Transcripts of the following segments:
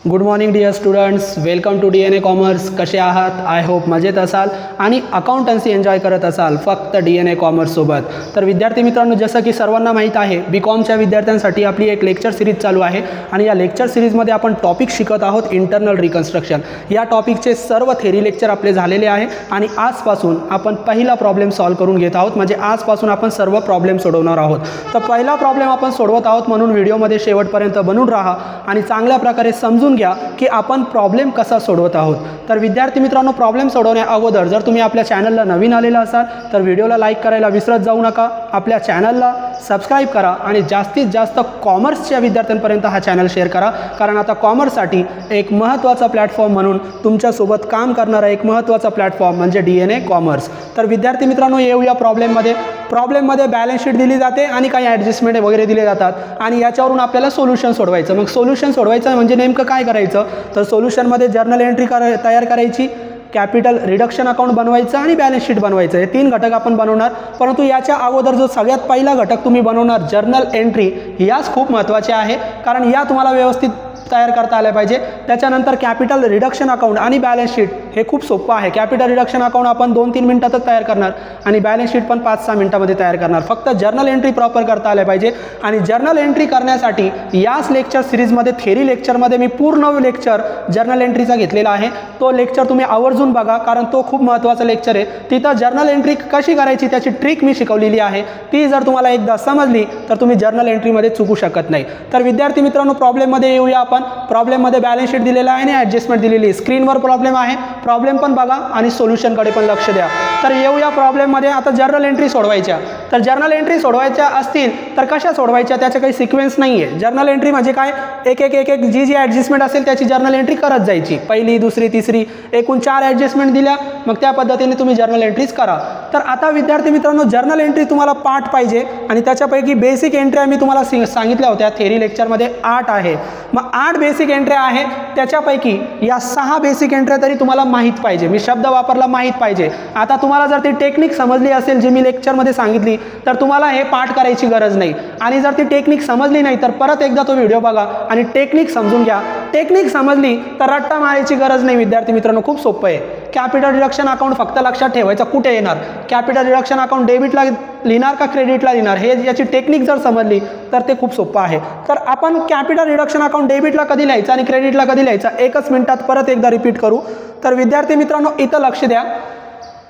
Good morning dear students, welcome to DNA commerce. कसे आहात? I hope मजेत असाल आणि अकाउंटन्सी एन्जॉय करत असाल फक्त DNA कॉमर्ससोबत. तर विद्यार्थी मित्रांनो, जसं की सर्वांना माहीत आहे, BComच्या विद्यार्थ्यांसाठी आपली एक लेक्चर सिरीज चालू आहे आणि या लेक्चर सिरीजमध्ये आपण टॉपिक शिकत आहोत इंटरनल रिकन्स्ट्रक्शन. या टॉपिकचे सर्व थेरी लेक्चर आपले झालेले आहे आणि आजपासून आपण पहिला प्रॉब्लेम सॉल्व करून घेत आहोत. म्हणजे आजपासून आपण सर्व प्रॉब्लेम सोडवणार आहोत. तर पहिला प्रॉब्लेम आपण सोडवत आहोत, म्हणून व्हिडिओमध्ये शेवटपर्यंत बनून राहा आणि चांगल्या प्रकारे समजून घ्या की आपण प्रॉब्लेम कसा सोडवत आहोत. तर विद्यार्थी मित्रांनो, प्रॉब्लेम सोडवण्या अगोदर जर तुम्ही आपल्या चॅनलला नवीन आलेला असाल तर व्हिडिओला लाईक करायला विसरत जाऊ नका. आपल्या चॅनलला सबस्क्राईब करा आणि जास्तीत जास्त कॉमर्सच्या विद्यार्थ्यांपर्यंत हा चॅनल शेअर करा. कारण आता कॉमर्ससाठी एक महत्त्वाचा प्लॅटफॉर्म म्हणून तुमच्यासोबत काम करणारा एक महत्त्वाचा प्लॅटफॉर्म म्हणजे DNA कॉमर्स. तर विद्यार्थी मित्रांनो, येऊया प्रॉब्लेममध्ये. प्रॉब्लेममध्ये बॅलन्स शीट दिली जाते आणि काही ॲडजस्टमेंट वगैरे दिले जातात आणि याच्यावरून आपल्याला सोल्युशन सोडवायचं. मग सोल्युशन सोडवायचं म्हणजे नेमकं काय करायचं, तर सोल्युशनमध्ये जर्नल एंट्री तयार करायची, कॅपिटल रिडक्शन अकाउंट बनवायचं आणि बॅलन्स शीट बनवायचं. हे तीन घटक आपण बनवणार. परंतु याच्या अगोदर जो सगळ्यात पहिला घटक तुम्ही बनवणार जर्नल एंट्री, याच खूप महत्त्वाचे आहे. कारण या तुम्हाला व्यवस्थित तयार करता आल्या पाहिजे. त्याच्यानंतर कॅपिटल रिडक्शन अकाउंट आणि बॅलन्स शीट हे खूप सोपं आहे. कॅपिटल रिडक्शन अकाउंट आपण 2-3 मिनिटातच तयार करणार आणि बॅलन्स शीट पण 5-6 मिनिटामध्ये तयार करणार. फक्त जर्नल एंट्री प्रॉपर करता आल्या पाहिजे. आणि जर्नल एंट्री करण्यासाठी याच लेक्चर सिरीजमध्ये थेरी लेक्चरमध्ये मी पूर्ण लेक्चर जर्नल एंट्रीचा घेतलेला आहे. तो लेक्चर तुम्ही आवर्जून बघा, कारण तो खूप महत्त्वाचा लेक्चर आहे. तिथं जर्नल एंट्री कशी करायची त्याची ट्रिक मी शिकवलेली आहे. ती जर तुम्हाला एकदा समजली तर तुम्ही जर्नल एंट्रीमध्ये चुकू शकत नाही. तर विद्यार्थी मित्रांनो, प्रॉब्लेममध्ये येऊया आपण. प्रॉब्लेममध्ये बॅलन्स शीट दिलेला आहे आणि ॲडजस्टमेंट दिलेली आहे. स्क्रीनवर प्रॉब्लेम आहे, प्रॉब्लेम पण बघा आणि सोल्युशनकडे पण लक्ष द्या. तर येऊया प्रॉब्लेममध्ये. आता जर्नल एंट्री सोडवायच्या. तर जर्नल एंट्री सोडवायच्या असतील तर कशा सोडवायच्या, त्याचं काही सिक्वेन्स नाही आहे. जर्नल एंट्री म्हणजे काय, एक जी ॲडजस्टमेंट असेल त्याची जर्नल एंट्री करत जायची. पहिली, दुसरी, तिसरी, एकूण 4 ॲडजस्टमेंट दिल्या, मग त्या पद्धतीने तुम्ही जर्नल एंट्रीज करा. तर आता विद्यार्थी मित्रांनो, जर्नल एंट्री तुम्हाला पाठ पाहिजे आणि त्याच्यापैकी बेसिक एंट्री मी तुम्हाला सांगितल्या होत्या थेरी लेक्चरमध्ये 8 आहे. मग 8 बेसिक एंट्री आहे, त्याच्यापैकी या 6 बेसिक एंट्री तरी तुम्हाला माहीत पाहिजे. मी शब्द वापरला माहीत पाहिजे. आता तुम्हाला जर ती टेक्निक समजली असेल जी मी लेक्चरमध्ये सांगितली तर तुम्हाला हे पाठ करायची गरज नाही. आणि जर ती टेक्निक समजली नाही तर परत एकदा तो व्हिडिओ बघा आणि टेक्निक समजून घ्या. टेक्निक समजली तर रट्टा मारायची गरज नाही. विद्यार्थी मित्रांनो, खूप सोपं आहे. कॅपिटल रिडक्शन अकाउंट फक्त लक्षात ठेवायचं कुठे येणार. कॅपिटल रिडक्शन अकाउंट डेबिटला लिहिणार का क्रेडिटला लिहिणार, हे याची टेक्निक जर समजली तर ते खूप सोपं आहे. तर आपण कॅपिटल रिडक्शन अकाउंट डेबिटला कधी लिहायचं आणि क्रेडिटला कधी लिहायचं 1 मिनिटात परत एकदा रिपीट करू. तर विद्यार्थी मित्रांनो, इथं लक्ष द्या.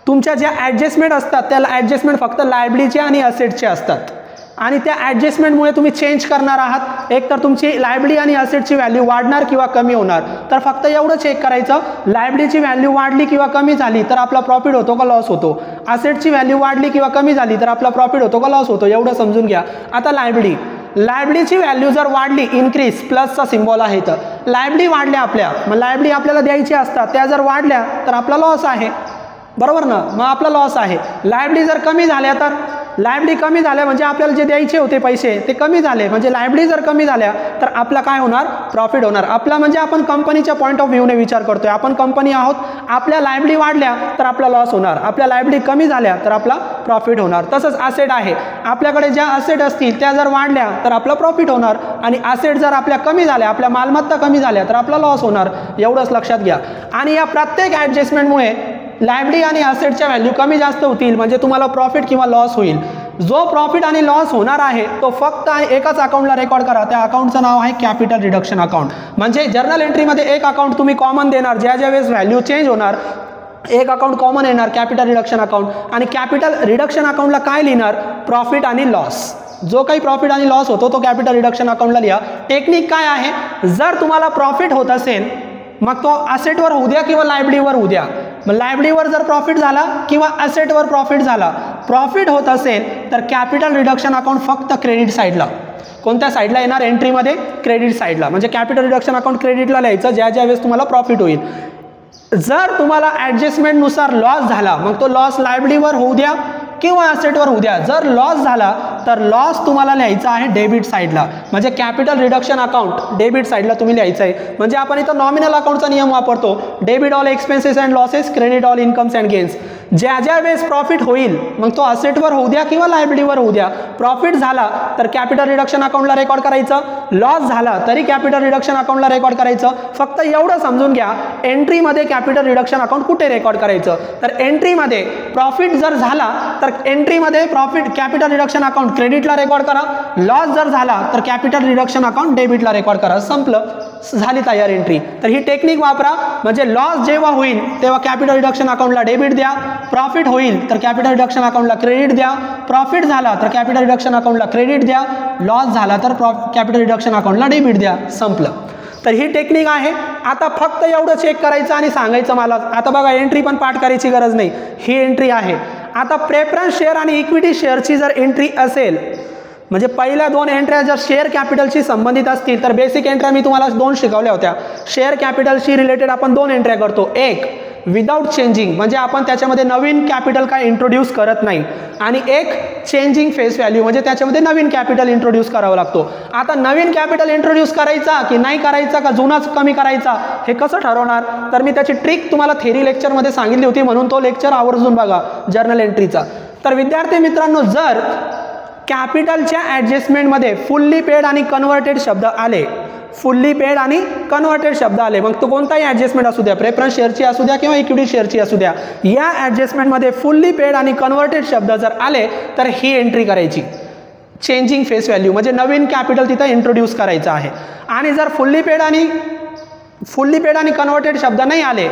तुमच्या ज्या ॲडजस्टमेंट असतात त्या ॲडजस्टमेंट फक्त लायबिलिटी आणि असेटचे असतात आणि त्या ॲडजस्टमेंटमुळे तुम्ही चेंज करणार आहात. एक तर तुमची लायबिलिटी आणि असेटची व्हॅल्यू वाढणार किंवा कमी होणार. तर फक्त एवढं चेक करायचं, लायबिलिटीची व्हॅल्यू वाढली किंवा कमी झाली तर आपला प्रॉफिट होतो का लॉस होतो, असेटची व्हॅल्यू वाढली किंवा कमी झाली तर आपला प्रॉफिट होतो का लॉस होतो, एवढं समजून घ्या. आता लायबिलिटीची व्हॅल्यू जर वाढली, इन्क्रीज प्लसचा सिम्बॉल आहे, तर लायबिलिटी वाढल्या आपल्या, मग लायबिलिटी आपल्याला द्यायची असतात, त्या जर वाढल्या तर आपला लॉस आहे, बरोबर ना, मग आपला लॉस आहे. लायबिलिटी जर कमी झाल्या तर लायबिलिटी कमी झाल्या म्हणजे आपल्याला जे द्यायचे होते पैसे ते कमी झाले, म्हणजे लायबिलिटी जर कमी झाल्या तर आपला काय होणार, प्रॉफिट होणार. आपला म्हणजे आपण कंपनीच्या पॉईंट ऑफ व्ह्यूने विचार करतोय. आपण कंपनी आहोत, आपल्या लायबिलिटी वाढल्या तर आपला लॉस होणार, आपल्या लायबिलिटी कमी झाल्या तर आपला प्रॉफिट होणार. तसंच असेट आहे, आपल्याकडे ज्या असेट असतील त्या जर वाढल्या तर आपला प्रॉफिट होणार आणि असेट जर आपल्या कमी झाल्या, आपल्या मालमत्ता कमी झाल्या तर आपला लॉस होणार. एवढंच लक्षात घ्या. आणि या प्रत्येक ॲडजस्टमेंटमुळे लायबिलिटी आणि असेटच्या व्हॅल्यू कमी जास्त होतील, म्हणजे तुम्हाला प्रॉफिट किंवा लॉस होईल. जो प्रॉफिट आणि लॉस होणार आहे तो फक्त एकाच अकाउंटला रेकॉर्ड करा. त्या अकाउंटचं नाव आहे कॅपिटल रिडक्शन अकाउंट. म्हणजे जर्नल एंट्रीमध्ये एक अकाउंट तुम्ही कॉमन देणार, ज्या वेळेस व्हॅल्यू चेंज होणार एक अकाउंट कॉमन येणार, कॅपिटल रिडक्शन अकाउंट. आणि कॅपिटल रिडक्शन अकाउंटला काय लिहिणार, प्रॉफिट आणि लॉस. जो काही प्रॉफिट आणि लॉस होतो तो कॅपिटल रिडक्शन अकाउंटला लिहा. टेक्निक काय आहे, जर तुम्हाला प्रॉफिट होत असेल मग तो असेटवर होऊ द्या किंवा लायबिलिटीवर होऊ द्या. मग लायबिलिटीवर जर प्रॉफिट झाला किंवा असेटवर प्रॉफिट झाला, प्रॉफिट होत असेल तर कॅपिटल रिडक्शन अकाउंट फक्त क्रेडिट साईडला. कोणत्या साईडला येणार, एंट्रीमध्ये क्रेडिट साईडला. म्हणजे कॅपिटल रिडक्शन अकाउंट क्रेडिटला लिहायचं ज्या वेळेस तुम्हाला प्रॉफिट होईल. जर तुम्हाला ॲडजस्टमेंटनुसार लॉस झाला मग तो लॉस लायबिलिटीवर होऊ द्या किंवा असेटवर होऊ द्या. जर लॉस झाला तर लॉस तुम्हाला लिहायचा आहे डेबिट साईडला, म्हणजे कॅपिटल रिडक्शन अकाउंट डेबिट साईडला तुम्ही लिहायचं आहे. म्हणजे आपण इथं नॉमिनल अकाउंटचा नियम वापरतो, debit all expenses and losses, credit all incomes and gains. ज्या ज्या वेळेस प्रॉफिट होईल, मग तो असेटवर होऊ द्या किंवा लायबिलिटीवर होऊ द्या, प्रॉफिट झाला तर कॅपिटल रिडक्शन अकाउंटला रेकॉर्ड करायचं, लॉस झाला तरी कॅपिटल रिडक्शन अकाउंटला रेकॉर्ड करायचं. फक्त एवढं समजून घ्या, एंट्रीमध्ये कॅपिटल रिडक्शन अकाउंट कुठे रेकॉर्ड करायचं, तर एंट्रीमध्ये प्रॉफिट जर झाला तर एंट्रीमध्ये प्रॉफिट कॅपिटल रिडक्शन अकाउंट क्रेडिटला रेकॉर्ड करा, लॉस जर झाला तर कॅपिटल रिडक्शन अकाउंट डेबिटला रेकॉर्ड करा. संपलं, झाली तयार एंट्री. तर ही टेक्निक वापरा, म्हणजे लॉस जेव्हा होईल तेव्हा कॅपिटल रिडक्शन अकाउंटला डेबिट द्या, प्रॉफिट होईल तर कॅपिटल रिडक्शन अकाउंटला क्रेडिट द्या, प्रॉफिट झाला तर कॅपिटल रिडक्शन अकाउंटला क्रेडिट द्या, लॉस झाला तर कॅपिटल रिडक्शन अकाउंटला डेबिट द्या. संपलं. तर ही टेक्निक आहे. आता फक्त एवढं चेक करायचं आणि सांगायचं मला. आता बघा, एंट्री पण पाठ करायची गरज नाही, ही एंट्री आहे. आता प्रेफरन्स शेअर आणि इक्विटी शेअरची जर एंट्री असेल, म्हणजे पहिल्या दोन एंट्र्या जर शेअर कॅपिटलशी संबंधित असतील, तर बेसिक एंट्र्या मी तुम्हाला 2 शिकवल्या होत्या. शेअर कॅपिटलशी रिलेटेड आपण 2 एंट्र्या करतो. एक विदाउट चेंजिंग, म्हणजे आपण त्याच्यामध्ये नवीन कॅपिटल काय इंट्रोड्यूस करत नाही, आणि एक चेंजिंग फेस व्हॅल्यू, म्हणजे त्याच्यामध्ये नवीन कॅपिटल इंट्रोड्यूस करावा लागतो. आता नवीन कॅपिटल इंट्रोड्यूस करायचा की नाही करायचा, का जुनाच कमी करायचा, हे कसं ठरवणार, तर मी त्याची ट्रिक तुम्हाला थेरी लेक्चरमध्ये सांगितली होती, म्हणून तो लेक्चर आवर्जून बघा जर्नल एंट्रीचा. तर विद्यार्थी मित्रांनो, जर कॅपिटलच्या ॲडजस्टमेंटमध्ये फुल्ली पेड आणि कन्व्हर्टेड शब्द आले, फुल्ली पेड आणि कन्व्हर्टेड शब्द आले, मग तो कोणताही ॲडजस्टमेंट असू द्या, प्रेफरन्स शेअरची असू द्या किंवा इक्विटी शेअरची असू द्या, या ॲडजस्टमेंटमध्ये फुल्ली पेड आणि कन्व्हर्टेड शब्द जर आले तर ही एंट्री करायची, चेंजिंग फेस व्हॅल्यू, म्हणजे नवीन कॅपिटल तिथं इंट्रोड्यूस करायचं आहे. आणि जर फुल्ली पेड आणि कन्व्हर्टेड शब्द नाही आले,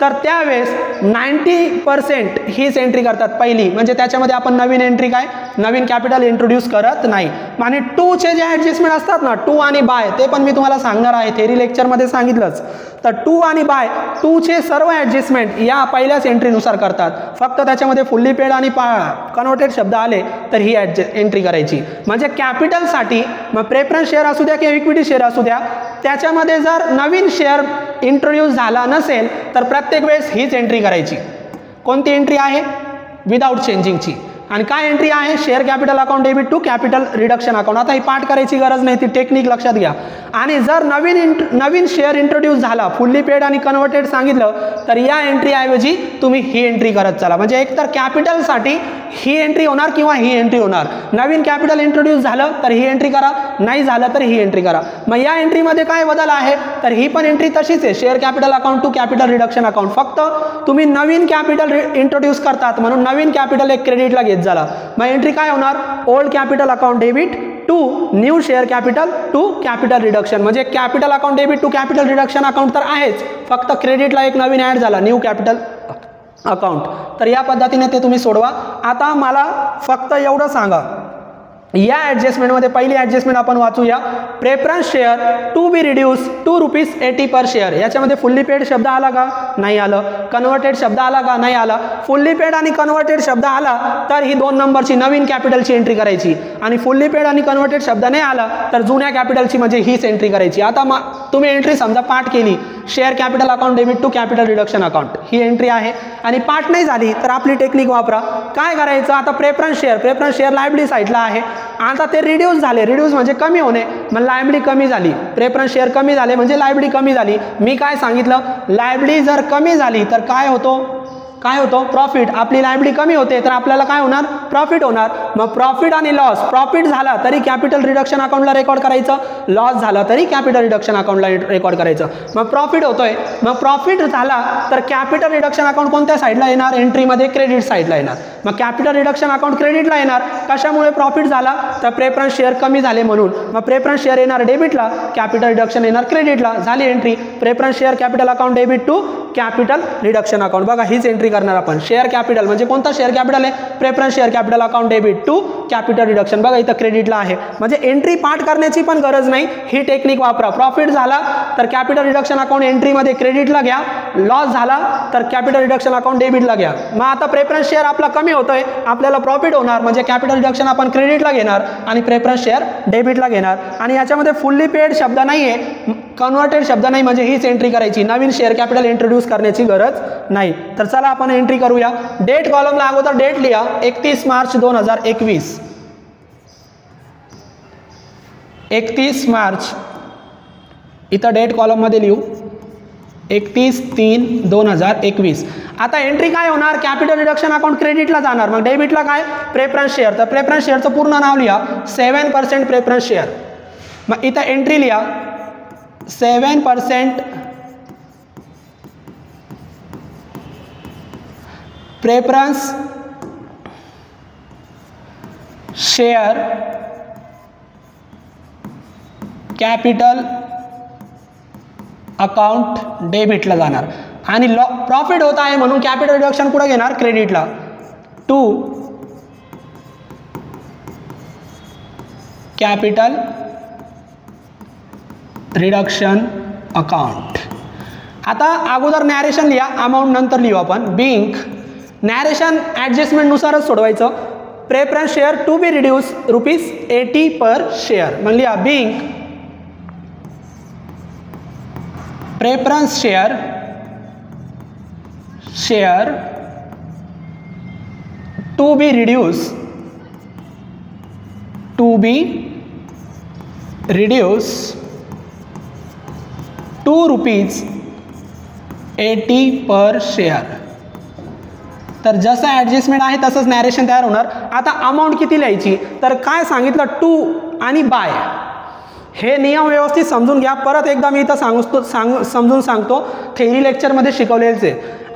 तर त्यावेळेस 90% हीच एंट्री करतात पहिली, म्हणजे त्याच्यामध्ये आपण नवीन एंट्री काय, नवीन कॅपिटल इंट्रोड्यूस करत नाही. आणि 2चे जे ॲडजस्टमेंट असतात ना, 2 आणि बाय, ते पण मी तुम्हाला सांगणार आहे, थेरी लेक्चरमध्ये सांगितलंच. तर 2 आणि बाय, 2चे सर्व ॲडजस्टमेंट या पहिल्याच एंट्रीनुसार करतात. फक्त त्याच्यामध्ये फुल्ली पेड आणि कन्व्हर्टेड शब्द आले तर ही एंट्री करायची. म्हणजे कॅपिटलसाठी मग प्रेफरन्स शेअर असू द्या किंवा इक्विटी शेअर असू द्या, त्याच्यामध्ये जर नवीन शेअर इंट्रोड्यूस झाला नसेल तर प्रत्येक वेळेस हीच एंट्री करायची. कोणती एंट्री आहे, विदाउट चेंजिंगची. आणि काय एंट्री आहे, share capital account debit to capital reduction account. आता ही पाठ करायची गरज नाही, ती टेक्निक लक्षात घ्या. आणि जर नवीन शेअर इंट्रोड्यूस झाला, फुल्ली पेड आणि कन्व्हर्टेड सांगितलं, तर या एंट्री ऐवजी तुम्ही ही एंट्री करत चला. म्हणजे एकतर कॅपिटलसाठी ही एंट्री होणार किंवा ही एंट्री होणार. नवीन कॅपिटल इंट्रोड्यूस झालं तर ही एंट्री करा, नाही झालं तर ही एंट्री करा. मग या एंट्रीमध्ये काय बदल आहे, तर ही पण एंट्री तशीच आहे, share capital account to capital reduction account. फक्त तुम्ही नवीन कॅपिटल इंट्रोड्यूस करतात म्हणून नवीन कॅपिटल एक क्रेडिटला घेत झाला. मग एंट्री काय होणार, old capital account debit to new share capital to capital reduction. म्हणजे capital account debit to capital reduction account तर आहेच, फक्त क्रेडिटला एक नवीन ॲड झाला, न्यू कॅपिटल अकाउंट. तर या पद्धतीने ते तुम्ही सोडवा. आता मला फक्त एवढं सांगा, या ॲडजस्टमेंटमध्ये पहिली ॲडजस्टमेंट आपण वाचूया. Preference share to be reduce ₹2.80 per share. याच्यामध्ये फुल्ली पेड शब्द आला का, नाही आलं. कन्व्हर्टेड शब्द आला का, नाही आला. फुल्ली पेड आणि कन्व्हर्टेड शब्द आला तर ही 2 नंबरची नवीन कॅपिटलची एंट्री करायची. आणि फुल्ली पेड आणि कन्व्हर्टेड शब्द नाही आला तर जुन्या कॅपिटलची, म्हणजे हीच एंट्री करायची. आता तुम्ही एंट्री समजा पाठ केली, share capital account debit to capital reduction account, ही एंट्री आहे. आणि पाठ नाही झाली तर आपली टेक्निक वापरा. काय करायचं, आता प्रेफरन्स शेअर लायबिलिटी साईडला आहे. आता ते रिड्यूस झाले, रिड्यूस म्हणजे कमी होणे, मग लायबिलिटी कमी झाली. प्रेफरन्स शेअर कमी झाले म्हणजे लायबिलिटी कमी झाली. मी काय सांगितलं, लायबिलिटी जर कमी झाली तर काय होतो, प्रॉफिट. आपली लायबिलिटी कमी होते तर आपल्याला काय होणार, प्रॉफिट होणार. मग प्रॉफिट आणि लॉस, प्रॉफिट झाला तरी कॅपिटल रिडक्शन अकाउंटला रेकॉर्ड करायचं, लॉस झाला तरी कॅपिटल रिडक्शन अकाउंटला रेकॉर्ड करायचं. मग प्रॉफिट होतोय, मग प्रॉफिट झाला तर कॅपिटल रिडक्शन अकाउंट कोणत्या साईडला येणार, एंट्रीमध्ये क्रेडिट साईडला येणार. मग कॅपिटल रिडक्शन अकाउंट क्रेडिटला येणार. कशामुळे प्रॉफिट झाला, तर प्रेफरन्स शेअर कमी झाले म्हणून. मग प्रेफरन्स शेअर येणार डेबिटला, कॅपिटल रिडक्शन येणार क्रेडिटला. झाली entry. Preference share capital account debit to capital reduction account. बघा हीच एंट्री करणार आपण. शेअर कॅपिटल म्हणजे कोणता शेअर कॅपिटल आहे, preference share capital account debit to capital reduction. बघा इथं क्रेडिटला आहे, म्हणजे एंट्री पाठ करण्याची पण गरज नाही, ही टेक्निक वापरा. प्रॉफिट झाला तर कॅपिटल रिडक्शन अकाउंट एंट्रीमध्ये क्रेडिटला घ्या, लॉस झाला तर कॅपिटल रिडक्शन अकाउंट डेबिटला घ्या. मग आता प्रेफरन्स शेअर आपला कमी होतोय, आपल्याला प्रॉफिट होणार, म्हणजे कॅपिटल रिडक्शन आपण क्रेडिटला घेणार आणि प्रेफरन्स शेअर डेबिटला घेणार. आणि याच्यामध्ये फुल्ली पेड शब्द नाहीये, कन्व्हर्टेड शब्द नाही, म्हणजे हीच एंट्री करायची. नवीन शेअर कॅपिटल इंट्रोड्यूस करण्याची गरज नाही. तर चला आपण एंट्री करूया. डेट कॉलमला अगोदर डेट लिहा, 31 मार्च 2021. 31 मार्च, इथं डेट कॉलममध्ये लिहू 31/3/2021. आता एंट्री काय होणार, कॅपिटल रिडक्शन अकाउंट क्रेडिटला जाणार. मग डेबिटला काय, प्रेफरन्स शेअर. तर प्रेफरन्स शेअरचं पूर्ण नाव लिहा 7% प्रेफरन्स शेअर. मग इथं एंट्री लिहा 7% प्रेफरन्स शेअर कॅपिटल अकाउंट डेबिटला जाणार. आणि प्रॉफिट होत आहे म्हणून कॅपिटल रिडक्शन कुठे घेणार, क्रेडिटला. 2 कॅपिटल रिडक्शन अकाउंट. आता अगोदर नॅरेशन लिहा, अमाऊंट नंतर लिहू आपण. बिंक नॅरेशन ॲडजस्टमेंट नुसारच सोडवायचं. Preference share to be reduce ₹80 per share. मग लिहा बिंक preference share to be reduce ₹2.80 per share. तर जसं ॲडजस्टमेंट आहे तसंच नॅरेशन तयार होणार. आता अमाऊंट किती लिहायची, तर काय सांगितलं, 2 आणि बाय. हे नियम व्यवस्थित समजून घ्या. परत एकदा मी इथं समजून सांगतो, थेरी लेक्चरमध्ये शिकवलेलेच आहे.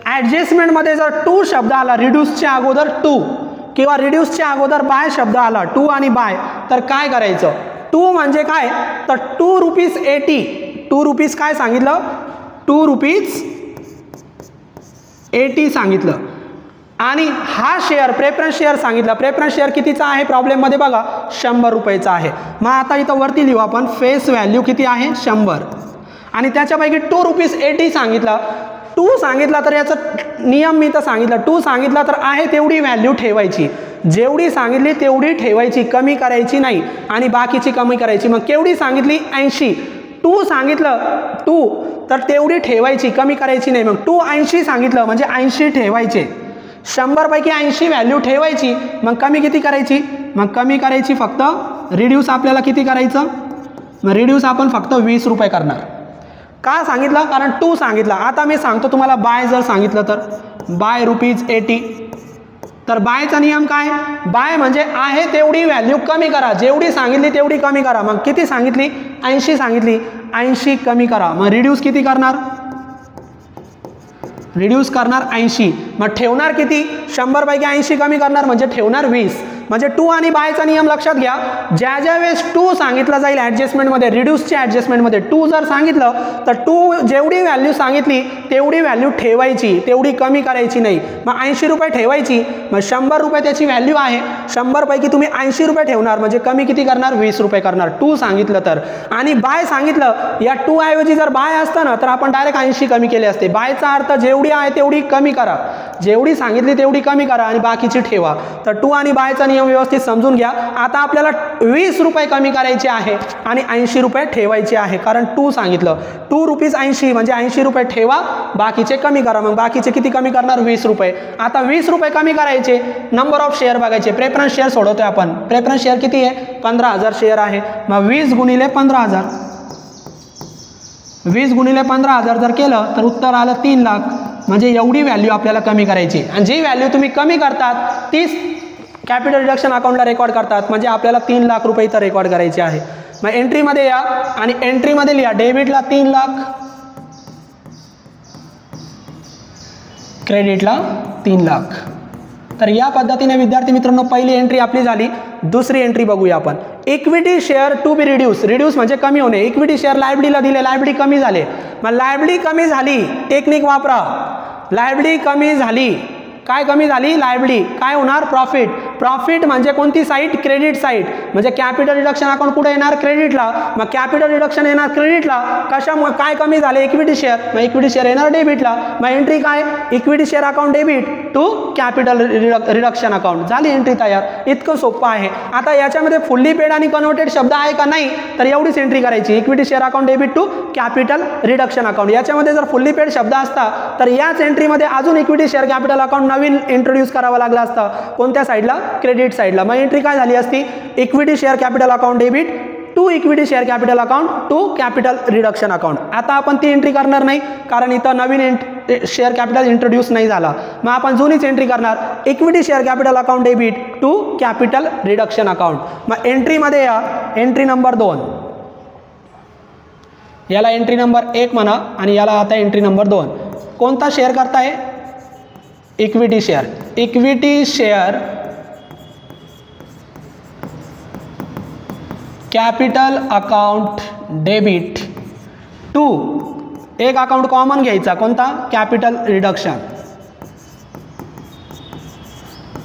ॲडजस्टमेंटमध्ये जर 2 शब्द आला, रिड्यूसच्या अगोदर 2 किंवा रिड्यूसच्या अगोदर बाय शब्द आला, 2 आणि बाय, तर काय करायचं. 2 म्हणजे काय, तर ₹2.80. ₹2 काय सांगितलं, ₹2.80 सांगितलं. आणि हा शेअर प्रेफरन्स शेअर सांगितला. प्रेफरन्स शेअर कितीचा आहे प्रॉब्लेममध्ये बघा, ₹100 आहे. मग आता इथं वरती लिहू आपण, फेस व्हॅल्यू किती आहे, 100. आणि त्याच्यापैकी ₹2.80 सांगितला. 2 सांगितला तर याचा नियम मी तर सांगितलं, 2 सांगितला तर आहे तेवढी व्हॅल्यू ठेवायची. जेवढी सांगितली तेवढी ठेवायची, कमी करायची नाही. आणि बाकीची कमी करायची. मग केवढी सांगितली, 80. 2 सांगितलं 2 तर तेवढी ठेवायची, कमी करायची नाही. मग 280 सांगितलं म्हणजे 80 ठेवायचे. 100 पैकी 80 व्हॅल्यू ठेवायची. मग कमी किती करायची, मग कमी करायची फक्त. रिड्यूस आपल्याला किती करायचं, मग रिड्यूस आपण फक्त ₹20 करणार. का सांगितलं, कारण 2 सांगितला. आता मी सांगतो तुम्हाला, बाय जर सांगितलं तर बाय ₹80. तर बायचा नियम काय, बाय म्हणजे आहे तेवढी व्हॅल्यू कमी करा. जेवढी सांगितली तेवढी कमी करा. मग किती सांगितली, 80 सांगितली, 80 कमी करा. मग रिड्यूस किती करणार, रिड्यूस करणार 80. मग ठेवणार किती, 100 पैकी 80 कमी करणार म्हणजे ठेवणार 20. म्हणजे 2 आणि बायचा नियम लक्षात घ्या. ज्या वेळेस 2 सांगितलं जाईल ॲडजस्टमेंटमध्ये, रिड्यूसच्या ॲडजस्टमेंटमध्ये 2 जर सांगितलं तर 2 जेवढी व्हॅल्यू सांगितली तेवढी व्हॅल्यू ठेवायची, तेवढी कमी करायची नाही. मग ₹80 ठेवायची. मग ₹100 त्याची व्हॅल्यू आहे. 100 पैकी तुम्ही ₹80 ठेवणार म्हणजे कमी किती करणार, ₹20 करणार. 2 सांगितलं तर. आणि बाय सांगितलं, या 2 ऐवजी जर बाय असतं ना तर आपण डायरेक्ट 80 कमी केले असते. बायचा अर्थ जेवढी आहे तेवढी कमी करा, जेवढी सांगितली तेवढी कमी करा आणि बाकीची ठेवा. तर 2 आणि बायचा नियम व्यवस्थित समजून घ्या. आता आपल्याला ₹20 कमी करायचे आहे आणि ₹80 ठेवायचे आहे. कारण 2 सांगितलं, ₹2.80 म्हणजे ₹80 ठेवा, बाकीचे कमी करा. मग बाकीचे किती कमी करणार, ₹20. आता ₹20 कमी करायचे, नंबर ऑफ शेअर बघायचे. प्रेफरन्स शेअर सोडवतोय आपण. प्रेफरन्स शेअर किती आहे, 15,000 शेअर आहे. मग 20 गुणिले 15,000, 20 गुणिले 15,000 जर केलं तर उत्तर आलं 3 लाख. म्हणजे एवढी व्हॅल्यू आपल्याला कमी करायची. आणि जी व्हॅल्यू तुम्ही कमी करतात तीच कॅपिटल रिडक्शन अकाउंटला रेकॉर्ड करतात. म्हणजे आपल्याला 3 लाख रुपये इथं रेकॉर्ड करायचे आहे. मग एंट्रीमध्ये या आणि एंट्रीमध्ये लिहा, डेबिटला 3 लाख, क्रेडिटला 3 लाख. तर या पद्धतीने विद्यार्थी मित्रांनो पहिली एंट्री आपली झाली. दुसरी एंट्री बघूया आपण. Equity share to be reduce. Reduce म्हणजे कमी होणे. इक्विटी शेअर लायबिलिटीला दिले, लायबिलिटी कमी झाले. मग लायबिलिटी कमी झाली, टेक्निक वापरा. लायबिलिटी कमी झाली, काय कमी झाली, लायबिलिटी. काय होणार, प्रॉफिट. प्रॉफिट म्हणजे कोणती साईड, क्रेडिट साईड. म्हणजे कॅपिटल रिडक्शन अकाउंट कुठे येणार, क्रेडिटला. मग कॅपिटल रिडक्शन येणार क्रेडिटला. कशामुळे, काय कमी झाले, इक्विटी शेअर. मग इक्विटी शेअर येणार डेबिटला. मग एंट्री काय, equity share account debit to capital reduction account. झाली एंट्री तयार. इतकं सोपं आहे. आता याच्यामध्ये फुल्ली पेड आणि कन्व्हर्टेड शब्द आहे का, नाही. तर एवढीच एंट्री करायची, equity share account debit to capital reduction account. याच्यामध्ये जर फुल्ली पेड शब्द असता तर याच एंट्रीमध्ये अजून इक्विटी शेअर कॅपिटल अकाउंट नवीन इंट्रोड्यूस करावा लागला असता. कोणत्या साईडला, क्रेडिट साईडला. मग एंट्री काय झाली असती, equity share capital account debit to equity share capital account to capital reduction account. आता आपण ती एंट्री करणार नाही कारण इथं नवीन शेअर कॅपिटल इंट्रोड्यूस नाही झाला. मग आपण जुनीच एंट्री करणार, equity share capital account debit to capital reduction account. मग एंट्रीमध्ये या एंट्री नंबर 2, याला एंट्री नंबर 1 म्हणा आणि याला आता एंट्री नंबर 2. कोणता शेअर करताय? Equity share. Equity share capital account debit to, एक अकाउंट कॉमन घ्यायचा, कोणता? Capital reduction.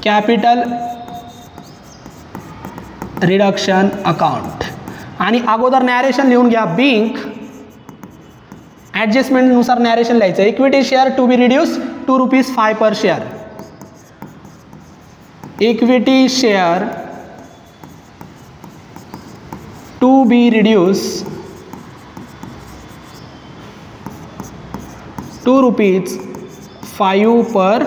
Capital reduction account. आणि अगोदर नॅरेशन लिहून घ्या. बिंग ॲडजस्टमेंटनुसार नॅरेशन लिहायचं. Equity share to be reduce ₹2.5 per share. Equity share to be reduce ₹2.5 per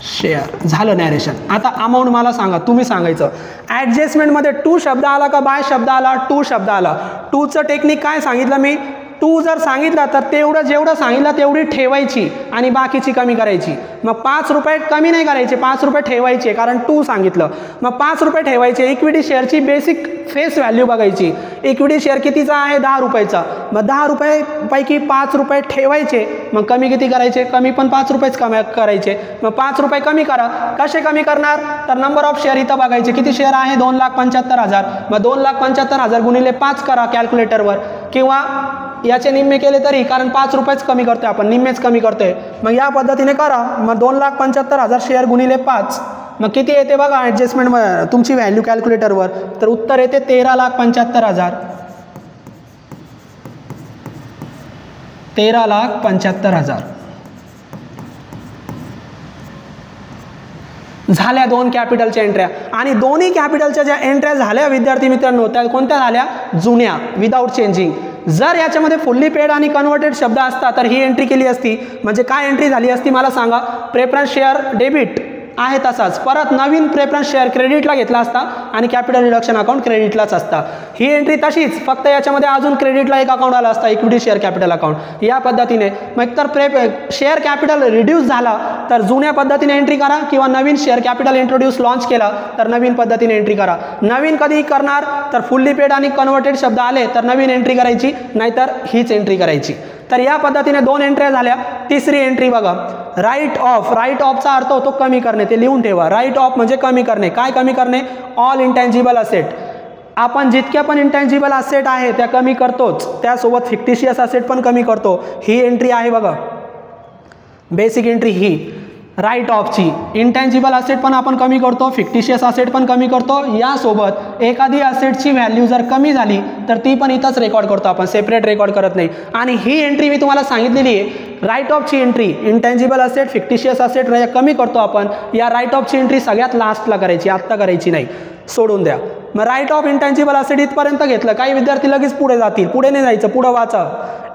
share. झालं नॅरेशन. आता अमाऊंट मला सांगा, तुम्ही सांगायचं. ॲडजस्टमेंटमध्ये टू शब्द आला का बाय शब्द आला? टू शब्द आला. टूचं टेक्निक काय सांगितलं मी? टू जर सांगितला तर तेवढं जेवढं सांगितलं तेवढी ठेवायची आणि बाकीची कमी करायची. मग ₹5 कमी नाही करायचे, ₹5 ठेवायचे कारण टू सांगितलं. मग ₹5 ठेवायचे. इक्विटी शेअरची बेसिक फेस व्हॅल्यू बघायची. इक्विटी शेअर कितीचा आहे? ₹10. मग ₹10 पैकी ₹5 ठेवायचे. मग कमी किती करायचे? कमी पण ₹5 कमी करायचे. मग ₹5 कमी करा. कसे कमी करणार? तर नंबर ऑफ शेअर इथं बघायचे. किती शेअर आहे? 2,75,000. मग 2,75,000 गुणिले 5 करा कॅल्क्युलेटरवर, किंवा याचे निम्मे केले तरी, कारण ₹5 कमी करतोय आपण, निम्मेच कमी करतोय. मग या पद्धतीने करा. मग 2,75,000 शेअर गुणिले 5, मग किती येते बघा ॲडजस्टमेंट तुमची व्हॅल्यू कॅल्क्युलेटरवर. तर उत्तर येते 13,75,000. 13,75,000. झाल्या 2 कॅपिटलच्या एंट्र्या. आणि दोन्ही कॅपिटलच्या ज्या एंट्र्या झाल्या विद्यार्थी मित्रांनो, त्या कोणत्या झाल्या? जुन्या, विदाऊट चेंजिंग. जर याच्यामध्ये फुल्ली पेड आणि कन्वर्टेड शब्द असता तर ही एंट्री केली असती. म्हणजे काय एंट्री झाली असती मला सांगा? प्रेफरन्स शेअर डेबिट आहे तसाच, परत नवीन प्रेफरन्स शेअर क्रेडिटला घेतला असता आणि कॅपिटल रिडक्शन अकाउंट क्रेडिटलाच असता. ही एंट्री तशीच, फक्त याच्यामध्ये अजून क्रेडिटला एक अकाउंट आला असता, इक्विटी शेअर कॅपिटल अकाउंट. या पद्धतीने मग तर शेअर कॅपिटल रिड्यूस झाला तर जुन्या पद्धतीने एंट्री करा, किंवा नवीन शेअर कॅपिटल इंट्रोड्यूस लॉन्च केला तर नवीन पद्धतीने एंट्री करा. नवीन कधी करणार? तर फुल्ली पेड आणि कन्वर्टेड शब्द आले तर नवीन एंट्री करायची, नाहीतर हीच एंट्री करायची. तर या पद्धतीने 2 एंट्र्या झाल्या. तिसरी एंट्री बघा, राईट ऑफ. राईट ऑफचा अर्थ होतो कमी करणे, ते लिहून ठेवा. राईट ऑफ म्हणजे कमी करणे. काय कमी करणे? All intangible asset. आपण जितक्या पण इंटँजिबल असेट आहे त्या कमी करतोच, त्यासोबत फिक्टिशियस असेट पण कमी करतो. ही एंट्री आहे बघा, बेसिक एंट्री ही राईट ऑफची. इंटँजिबल असेट पण आपण कमी करतो, फिक्टिशियस असेट पण कमी करतो. यासोबत एखादी असेटची व्हॅल्यू जर कमी झाली तर ती पण इथंच रेकॉर्ड करतो आपण, सेपरेट रेकॉर्ड करत नाही. आणि ही एंट्री मी तुम्हाला सांगितलेली आहे, राईट ऑफची एंट्री. इंटँजिबल असेट, फिक्टिशियस असेट कमी करतो आपण. या राईट ऑफची एंट्री सगळ्यात लास्टला करायची, आत्ता करायची नाही, सोडून द्या. मग राईट ऑफ इंटँजिबल असेट इथपर्यंत घेतलं. काही विद्यार्थी लगेच पुढे जातील, पुढे नाही जायचं, पुढे वाचा.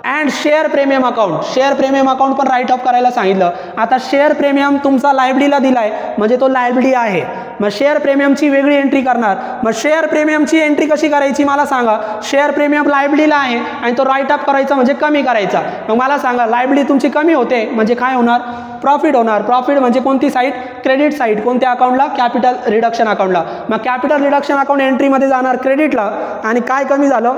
And share premium account. Share premium account पण राईट ऑफ करायला सांगितलं. आता शेअर प्रीमियम तुमचा लायबिलिटीला दिलाय म्हणजे तो लायबिलिटी आहे. मग शेअर प्रीमियमची वेगळी एंट्री करणार. मग शेअर प्रीमियमची एंट्री कशी करायची मला सांगा? शेअर प्रीमियम लायबिलिटीला आहे आणि तो राईट ऑफ करायचा म्हणजे कमी करायचा. मग मला सांगा, लायबिलिटी तुमची कमी होते म्हणजे काय होणार? प्रॉफिट होणार. प्रॉफिट म्हणजे कोणती साईड? Credit side. कोणत्या अकाउंटला? कॅपिटल रिडक्शन अकाउंटला. मग कॅपिटल रिडक्शन अकाउंट एंट्रीमध्ये जाणार क्रेडिटला. आणि काय कमी झालं?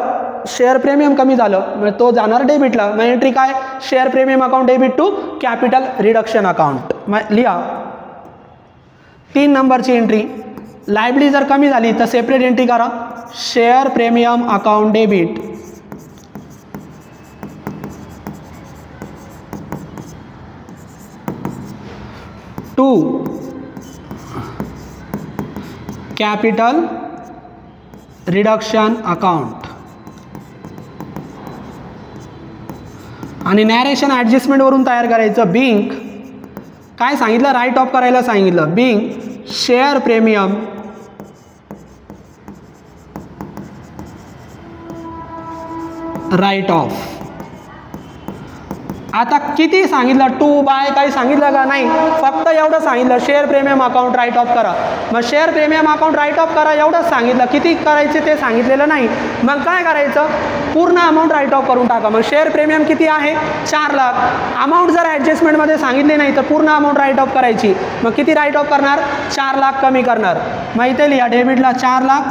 शेअर प्रीमियम कमी झालं, मग तो जाणार डेबिटला. मग एंट्री काय? Share premium account debit to capital reduction account. मग लिहा 3 नंबरची एंट्री. लायबिलिटी जर कमी झाली तर सेपरेट एंट्री करा. Share premium account debit to capital reduction account. आणि नॅरेशन ॲडजस्टमेंटवरून तयार करायचं. बिंग काय सांगितलं? राईट ऑफ करायला सांगितलं. Being share premium write off आता किती सांगितलं, 2 बाय काही सांगितलं का नाही, फक्त एवढं सांगितलं share premium account write off करा. मग share premium account write off करा एवढंच सांगितलं, किती करायचे ते सांगितलेलं नाही. मग काय करायचं, पूर्ण अमाऊंट राईट ऑफ करून टाका. मग शेअर प्रीमियम किती आहे, 4 लाख. अमाऊंट जर ॲडजस्टमेंटमध्ये सांगितली नाही तर पूर्ण अमाऊंट राईट ऑफ करायची. मग किती राईट ऑफ करणार, 4 लाख कमी करणार. मग इथे लिहा डेबिटला 4 लाख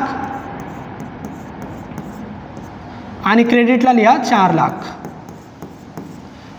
आणि क्रेडिटला लिहा 4 लाख.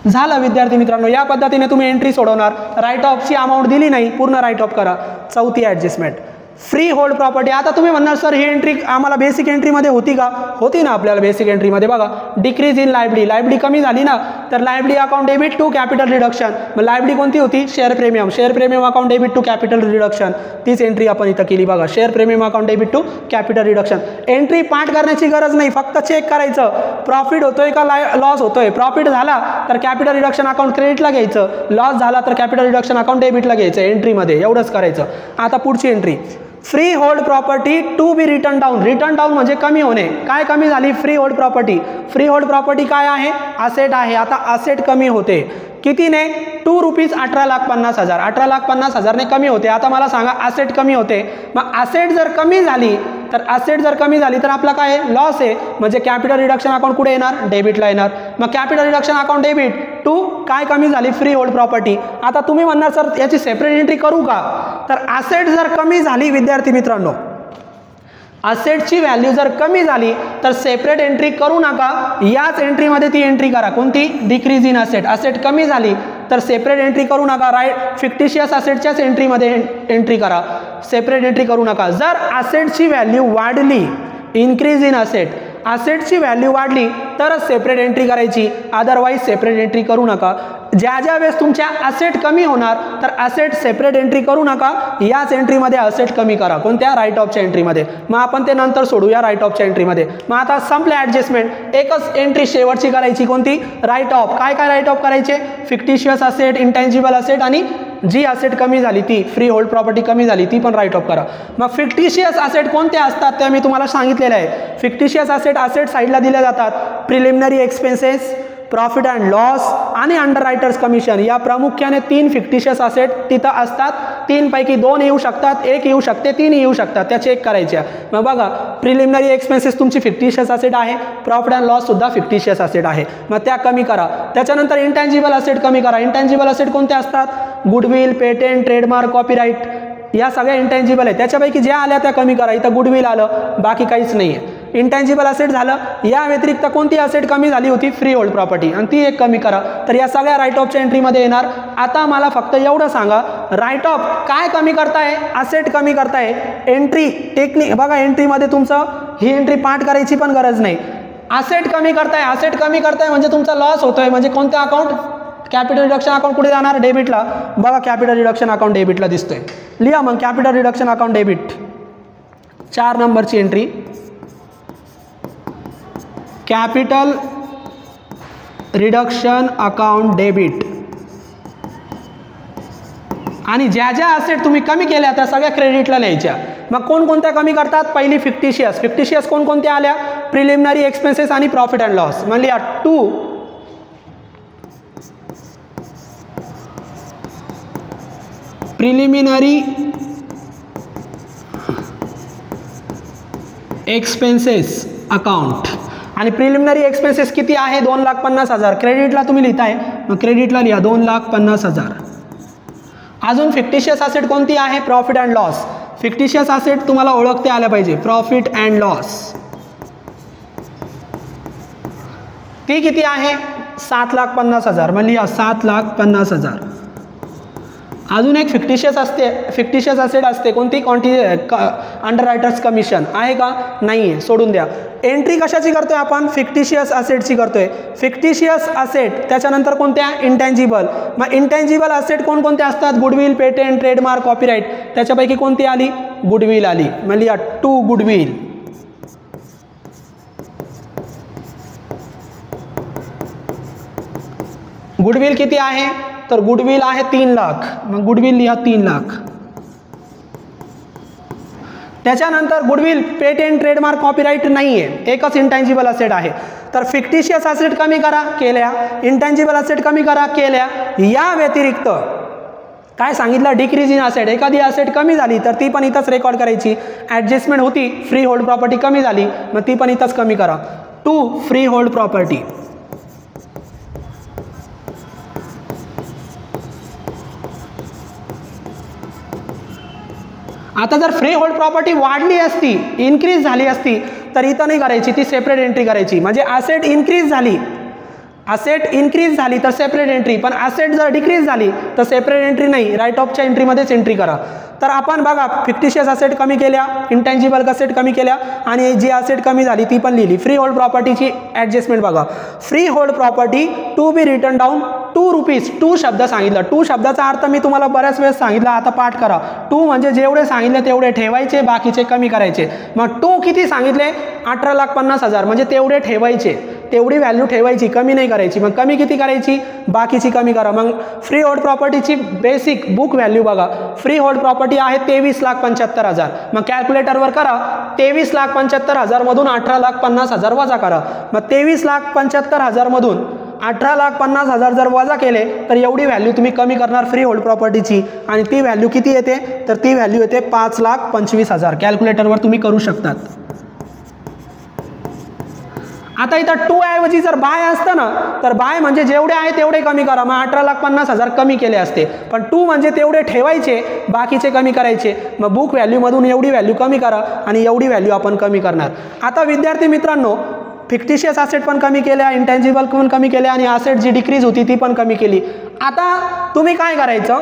झालं विद्यार्थी मित्रांनो, या पद्धतीने तुम्ही एंट्री सोडवणार. राईट ऑफची अमाऊंट दिली नाही, पूर्ण राईट ऑफ करा. चौथी ॲडजस्टमेंट, फ्री होल्ड प्रॉपर्टी. आता तुम्ही म्हणणार सर ही एंट्री आम्हाला बेसिक एंट्रीमध्ये होती का, होती ना आपल्याला बेसिक एंट्रीमध्ये. बघा डिक्रीज इन लायबिलिटी, लायबिलिटी कमी झाली ना, तर liability account debit to capital reduction. मग लायबिलिटी कोणती होती, share premium. Share premium account debit to capital reduction, तीच एंट्री आपण इथं केली. बघा share premium account debit to capital reduction. Entry पाठ करण्याची गरज नाही, फक्त चेक करायचं प्रॉफिट होतोय का लॉस होतोय. प्रॉफिट झाला तर कॅपिटल रिडक्शन अकाउंट क्रेडिटला घ्यायचं, लॉस झाला तर कॅपिटल रिडक्शन अकाउंट डेबिटला घ्यायचं एंट्रीमध्ये, एवढंच करायचं. आता पुढची entry, free hold property to be written down. Written down म्हणजे कमी होणे. काय कमी झाली, free hold property. Free hold property काय आहे, असेट आहे. आता असेट कमी होते कितीने, ₹2,18,50,000. 18,50,000ने कमी होते. आता मला सांगा असेट कमी होते, मग असेट जर कमी झाली तर आपला काय आहे, लॉस आहे. म्हणजे कॅपिटल रिडक्शन अकाउंट कुठे येणार, डेबिटला येणार. मग capital reduction account debit to काय कमी झाली, फ्री होल्ड प्रॉपर्टी. आता तुम्ही म्हणणार सर याची सेपरेट एंट्री करू का, तर असेट जर कमी झाली विद्यार्थी मित्रांनो, असेटची व्हॅल्यू जर कमी झाली तर सेपरेट एंट्री करू नका. याच एंट्रीमध्ये ती एंट्री करा, कोणती, डिक्रीज इन असेट. असेट कमी झाली तर सेपरेट एंट्री करू नका. राईट, फिक्टिशियस असेटच्याच एंट्रीमध्ये एंट्री करा, सेपरेट एंट्री करू नका. जर असेटची व्हॅल्यू वाढली, इन्क्रीज इन असेट, असेटची व्हॅल्यू वाढली तरच सेपरेट एंट्री करायची, अदरवाईज सेपरेट एंट्री करू नका. ज्या वेळेस तुमच्या असेट कमी होणार तर असेट सेपरेट एंट्री करू नका. याच एंट्रीमध्ये असेट कमी करा, कोणत्या, राईट ऑफच्या एंट्रीमध्ये. मग आपण ते नंतर सोडूया राईट ऑफच्या एंट्रीमध्ये. मग आता संपले ॲडजस्टमेंट, एकच एंट्री शेवटची करायची, कोणती, राईट ऑफ. काय काय राईट ऑफ करायचे, फिक्टिशियस असेट, इंटँजिबल असेट आणि जी असेट कमी झाली ती फ्री होल्ड प्रॉपर्टी कमी झाली ती पण राईट ऑफ करा. मग फिक्टिशियस असेट कोणते असतात ते मी तुम्हाला सांगितलेलं आहे. फिक्टिशियस असेट साईडला दिल्या जातात. Preliminary expenses, profit and loss आणि अंडर रायटर्स कमिशन. या प्रामुख्याने 3 फिक्टिशियस असेट तिथं असतात. 3 पैकी 2 येऊ शकतात, 1 येऊ शकते, 3 येऊ शकतात, त्या चेक करायच्या. मग बघा प्रिलिमिनरी एक्सपेन्सेस तुमची फिक्टिशियस असेट आहे, प्रॉफिट अँड लॉस सुद्धा फिक्टिशियस असेट आहे, मग त्या कमी करा. त्याच्यानंतर इंटँजिबल असेट कमी करा. इंटँजिबल असेट कोणते असतात, गुडविल, पेटेंट, ट्रेडमार्क, कॉपीराईट, या सगळ्या इंटँजिबल आहे. त्याच्यापैकी ज्या आल्या त्या कमी करा. इथं गुडविल आलं, बाकी काहीच नाही आहे. इंटँजिबल असेट झालं. या व्यतिरिक्त कोणती असेट कमी झाली होती, फ्री होल्ड प्रॉपर्टी, आणि ती एक कमी करा. तर या सगळ्या राईट ऑफच्या एंट्रीमध्ये येणार. आता मला फक्त एवढं सांगा, राईट ऑफ काय कमी करताय, असेट कमी करताय. एंट्री टेक्निक बघा, एंट्रीमध्ये तुमचं ही एंट्री पाठ करायची पण गरज नाही. असेट कमी करताय, असेट कमी करताय म्हणजे तुमचा लॉस होतोय, म्हणजे कोणतं अकाउंट, कॅपिटल रिडक्शन अकाउंट कुठे जाणार, डेबिटला. बघा कॅपिटल रिडक्शन अकाउंट डेबिटला दिसतोय, लिहा मग कॅपिटल रिडक्शन अकाउंट डेबिट. 4 नंबरची entry, capital reduction account debit. आणि ज्या ज्या असेट तुम्ही कमी केल्या त्या सगळ्या क्रेडिटला लिहायच्या. मग कोणकोणत्या कमी करतात, पहिली फिक्टिशियस. फिक्टिशियस कोणकोणत्या आल्या, प्रिलिमिनरी एक्सपेन्सेस आणि प्रॉफिट अँड लॉस. म्हणजे 2 प्रिलिमिनरी एक्सपेन्सेस अकाउंट. आणि प्रिलिमिनरी एक्सपेन्सेस किती आहे, 2,50,000. क्रेडिटला तुम्ही लिहिताय, मग क्रेडिटला लिहा 2,50,000. अजून फिक्टिशियस असेट कोणती आहे, profit and loss. Fictitious asset तुम्हाला ओळखते आल्या पाहिजे, प्रॉफिट अँड लॉस. ती किती आहे, 7,50,000. मग लिहा 7,50,000. अजून एक फिक्टिशियस असेट असते, कोणती, अंडर रायटर्स कमिशन आहे का, नाही आहे, सोडून द्या. एंट्री कशाची करतोय आपण, फिक्टिशियस असेटची करतोय. फिक्टिशियस असेट त्याच्यानंतर कोणत्या, इंटँजिबल. मग इंटँजिबल असेट कोणकोणते असतात, गुडविल, पेटेंट, ट्रेडमार्क, कॉपीराईट. त्याच्यापैकी कोणती आली, गुडविल आली. म्हणजे 2 गुडविल. गुडविल किती आहे, तर गुडविल आहे 3 लाख. मग गुडविल लिहा 3 लाख. त्याच्यानंतर गुडविल, पेटेंट, ट्रेडमार्क, कॉपीराइट नाही आहे, एकच इंटँजिबल असेट आहे. तर फिक्टिशियस असेट कमी करा, केल्या. इंटँजिबल असेट कमी करा, केल्या. या व्यतिरिक्त काय सांगितलं, डिक्रीज इन असेट, एखादी असेट कमी झाली तर ती पण इथंच रेकॉर्ड करायची. ॲडजस्टमेंट होती, फ्री होल्ड प्रॉपर्टी कमी झाली, मग ती पण इथंच कमी करा. 2 फ्री होल्ड प्रॉपर्टी. आता जर फ्री होल्ड प्रॉपर्टी वाढली असती, इन्क्रीज झाली असती, तर इथं नाही करायची, ती सेपरेट एंट्री करायची. म्हणजे असेट इन्क्रीज झाली, असेट इन्क्रीज झाली तर सेपरेट एंट्री, पण असेट जर डिक्रीज झाली तर सेपरेट एंट्री नाही, राईट ऑफच्या एंट्रीमध्येच एंट्री करा. तर आपण बघा फिक्टिशियस असेट कमी केल्या, इंटँजिबल असेट कमी केल्या आणि जी असेट कमी झाली ती पण लिहिली. फ्री होल्ड प्रॉपर्टीची ॲडजस्टमेंट बघा. Free hold property to be written down 2 rupees. 2 शब्द सांगितलं. 2 शब्दाचा अर्थ मी तुम्हाला बऱ्याच वेळेस सांगितला, आता पाठ करा. 2 म्हणजे जेवढे सांगितले तेवढे ठेवायचे, बाकीचे कमी करायचे. मग 2 किती सांगितले, 18,50,000 म्हणजे तेवढे ठेवायचे, तेवढी व्हॅल्यू ठेवायची, कमी नाही करायची. मग कमी किती करायची, बाकीची कमी करा. मग फ्री होल्ड प्रॉपर्टीची बेसिक बुक व्हॅल्यू बघा. फ्री होल्ड प्रॉपर्टी आहे 23,75,000. मग कॅल्क्युलेटरवर करा, 23,75,000 मधून 18,50,000 वजा करा. मग 23,75,000 मधून 18,50,000 जर वजा केले तर एवढी व्हॅल्यू तुम्ही कमी करणार फ्री होल्ड प्रॉपर्टीची. आणि ती व्हॅल्यू किती येते, तर ती व्हॅल्यू येते 5,25,000. कॅल्क्युलेटरवर तुम्ही करू शकतात. आता इथं 2 ऐवजी जर बाय असतं ना, तर बाय म्हणजे जेवढे आहे तेवढे कमी करा. मग 18,50,000 कमी केले असते, पण 2 म्हणजे तेवढे ठेवायचे, बाकीचे कमी करायचे. मग बुक व्हॅल्यूमधून एवढी व्हॅल्यू कमी करा आणि एवढी व्हॅल्यू आपण कमी करणार. आता विद्यार्थी मित्रांनो, फिक्टिशियस असेट पण कमी केल्या, इंटँजिबल पण कमी केल्या आणि असेट जी डिक्रीज होती ती पण कमी केली. आता तुम्ही काय करायचं,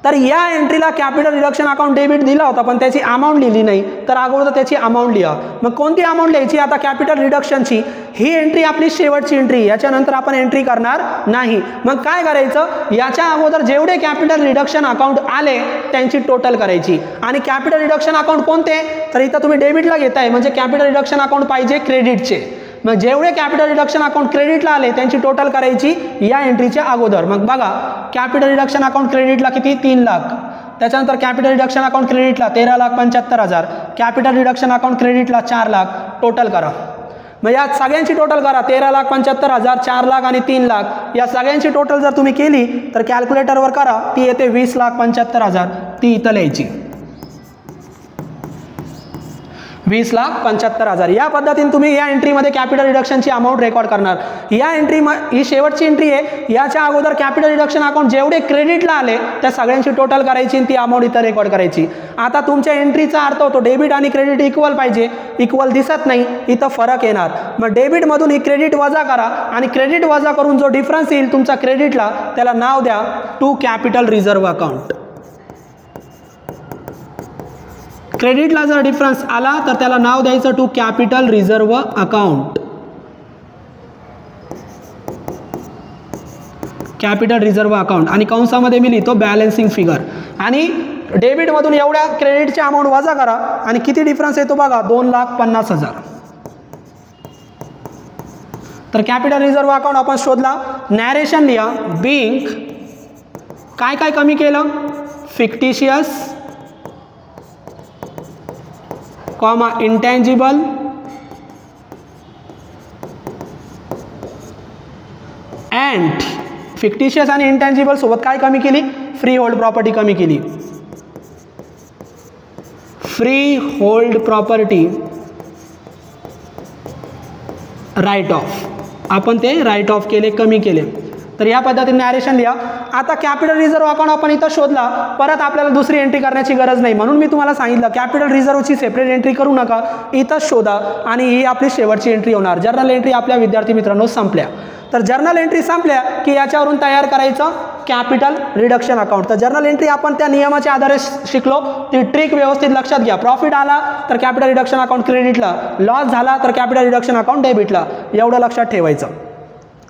तर या एंट्रीला कॅपिटल रिडक्शन अकाउंट डेबिट दिला होता, पण त्याची अमाऊंट लिहिली नाही, तर अगोदर त्याची अमाऊंट लिहा. मग कोणती अमाऊंट लिहायची, आता कॅपिटल रिडक्शनची. ही एंट्री आपली शेवटची एंट्री, याच्यानंतर आपण एंट्री करणार नाही. मग काय करायचं, याच्या अगोदर जेवढे कॅपिटल रिडक्शन अकाउंट आले त्यांची टोटल करायची. आणि कॅपिटल रिडक्शन अकाउंट कोणते, तर इथं तुम्ही डेबिटला घेताय म्हणजे कॅपिटल रिडक्शन अकाउंट पाहिजे क्रेडिटचे. मग जेवढे कॅपिटल रिडक्शन अकाउंट क्रेडिटला आले त्यांची टोटल करायची या एंट्रीच्या अगोदर. मग बघा, कॅपिटल रिडक्शन अकाउंट क्रेडिटला किती, 3 लाख. त्याच्यानंतर कॅपिटल रिडक्शन अकाउंट क्रेडिटला 13,75,000. कॅपिटल रिडक्शन अकाउंट क्रेडिटला 4 लाख. टोटल करा. मग या सगळ्यांची टोटल करा, 13,75,000, 4 लाख आणि 3 लाख. या सगळ्यांची टोटल जर तुम्ही केली तर कॅल्क्युलेटरवर करा, ती येते 20,75,000. ती इथं लिहायची, 20,75,000. या पद्धतीने तुम्ही या एंट्रीमध्ये कॅपिटल रिडक्शनची अमाऊंट रेकॉर्ड करणार. या एंट्री ही शेवटची एंट्री आहे. याच्या अगोदर कॅपिटल रिडक्शन अकाउंट जेवढे क्रेडिटला आले त्या सगळ्यांची टोटल करायची आणि ती अमाऊंट इथं रेकॉर्ड करायची. आता तुमच्या एंट्रीचा अर्थ होतो डेबिट आणि क्रेडिट इक्वल पाहिजे, इक्वल दिसत नाही, इथं फरक येणार. मग डेबिटमधून ही क्रेडिट वजा करा आणि क्रेडिट वजा करून जो डिफरन्स येईल तुमचा क्रेडिटला त्याला नाव द्या टू कॅपिटल रिझर्व्ह अकाउंट. क्रेडिटला जर डिफरन्स आला तर त्याला नाव द्यायचं to capital reserve account. Capital reserve account आणि कंसामध्ये मी लिहितो बॅलन्सिंग फिगर. आणि डेबिटमधून एवढ्या क्रेडिटची अमाऊंट वजा करा आणि किती डिफरन्स येतो बघा, 2,50,000. तर कॅपिटल रिझर्व्ह अकाउंट आपण शोधला. नॅरेशन लिहा. बिंग काय काय कमी केलं, fictitious comma intangible and fictitious आणि इंटँजिबल सोबत काय कमी केली, फ्री होल्ड प्रॉपर्टी कमी केली. Free hold property write off, आपण ते राईट ऑफ केले, कमी केले. तर या पद्धतीने नॅरेशन लिहा. आता कॅपिटल रिझर्व्ह अकाउंट आपण इथं शोधला, परत आपल्याला दुसरी एंट्री करण्याची गरज नाही. म्हणून मी तुम्हाला सांगितलं कॅपिटल रिझर्व्हची सेपरेट एंट्री करू नका, इथंच शोधा आणि ही आपली शेवटची एंट्री होणार. जर्नल एंट्री आपल्या विद्यार्थी मित्रांनो संपल्या. तर जर्नल एंट्री संपल्या की याच्यावरून तयार करायचं कॅपिटल रिडक्शन अकाउंट. तर जर्नल एंट्री आपण त्या नियमाच्या आधारे शिकलो, ती ट्रिक व्यवस्थित लक्षात घ्या. प्रॉफिट आला तर कॅपिटल रिडक्शन अकाउंट क्रेडिटला, लॉस झाला तर कॅपिटल रिडक्शन अकाउंट डेबिटला, एवढं लक्षात ठेवायचं.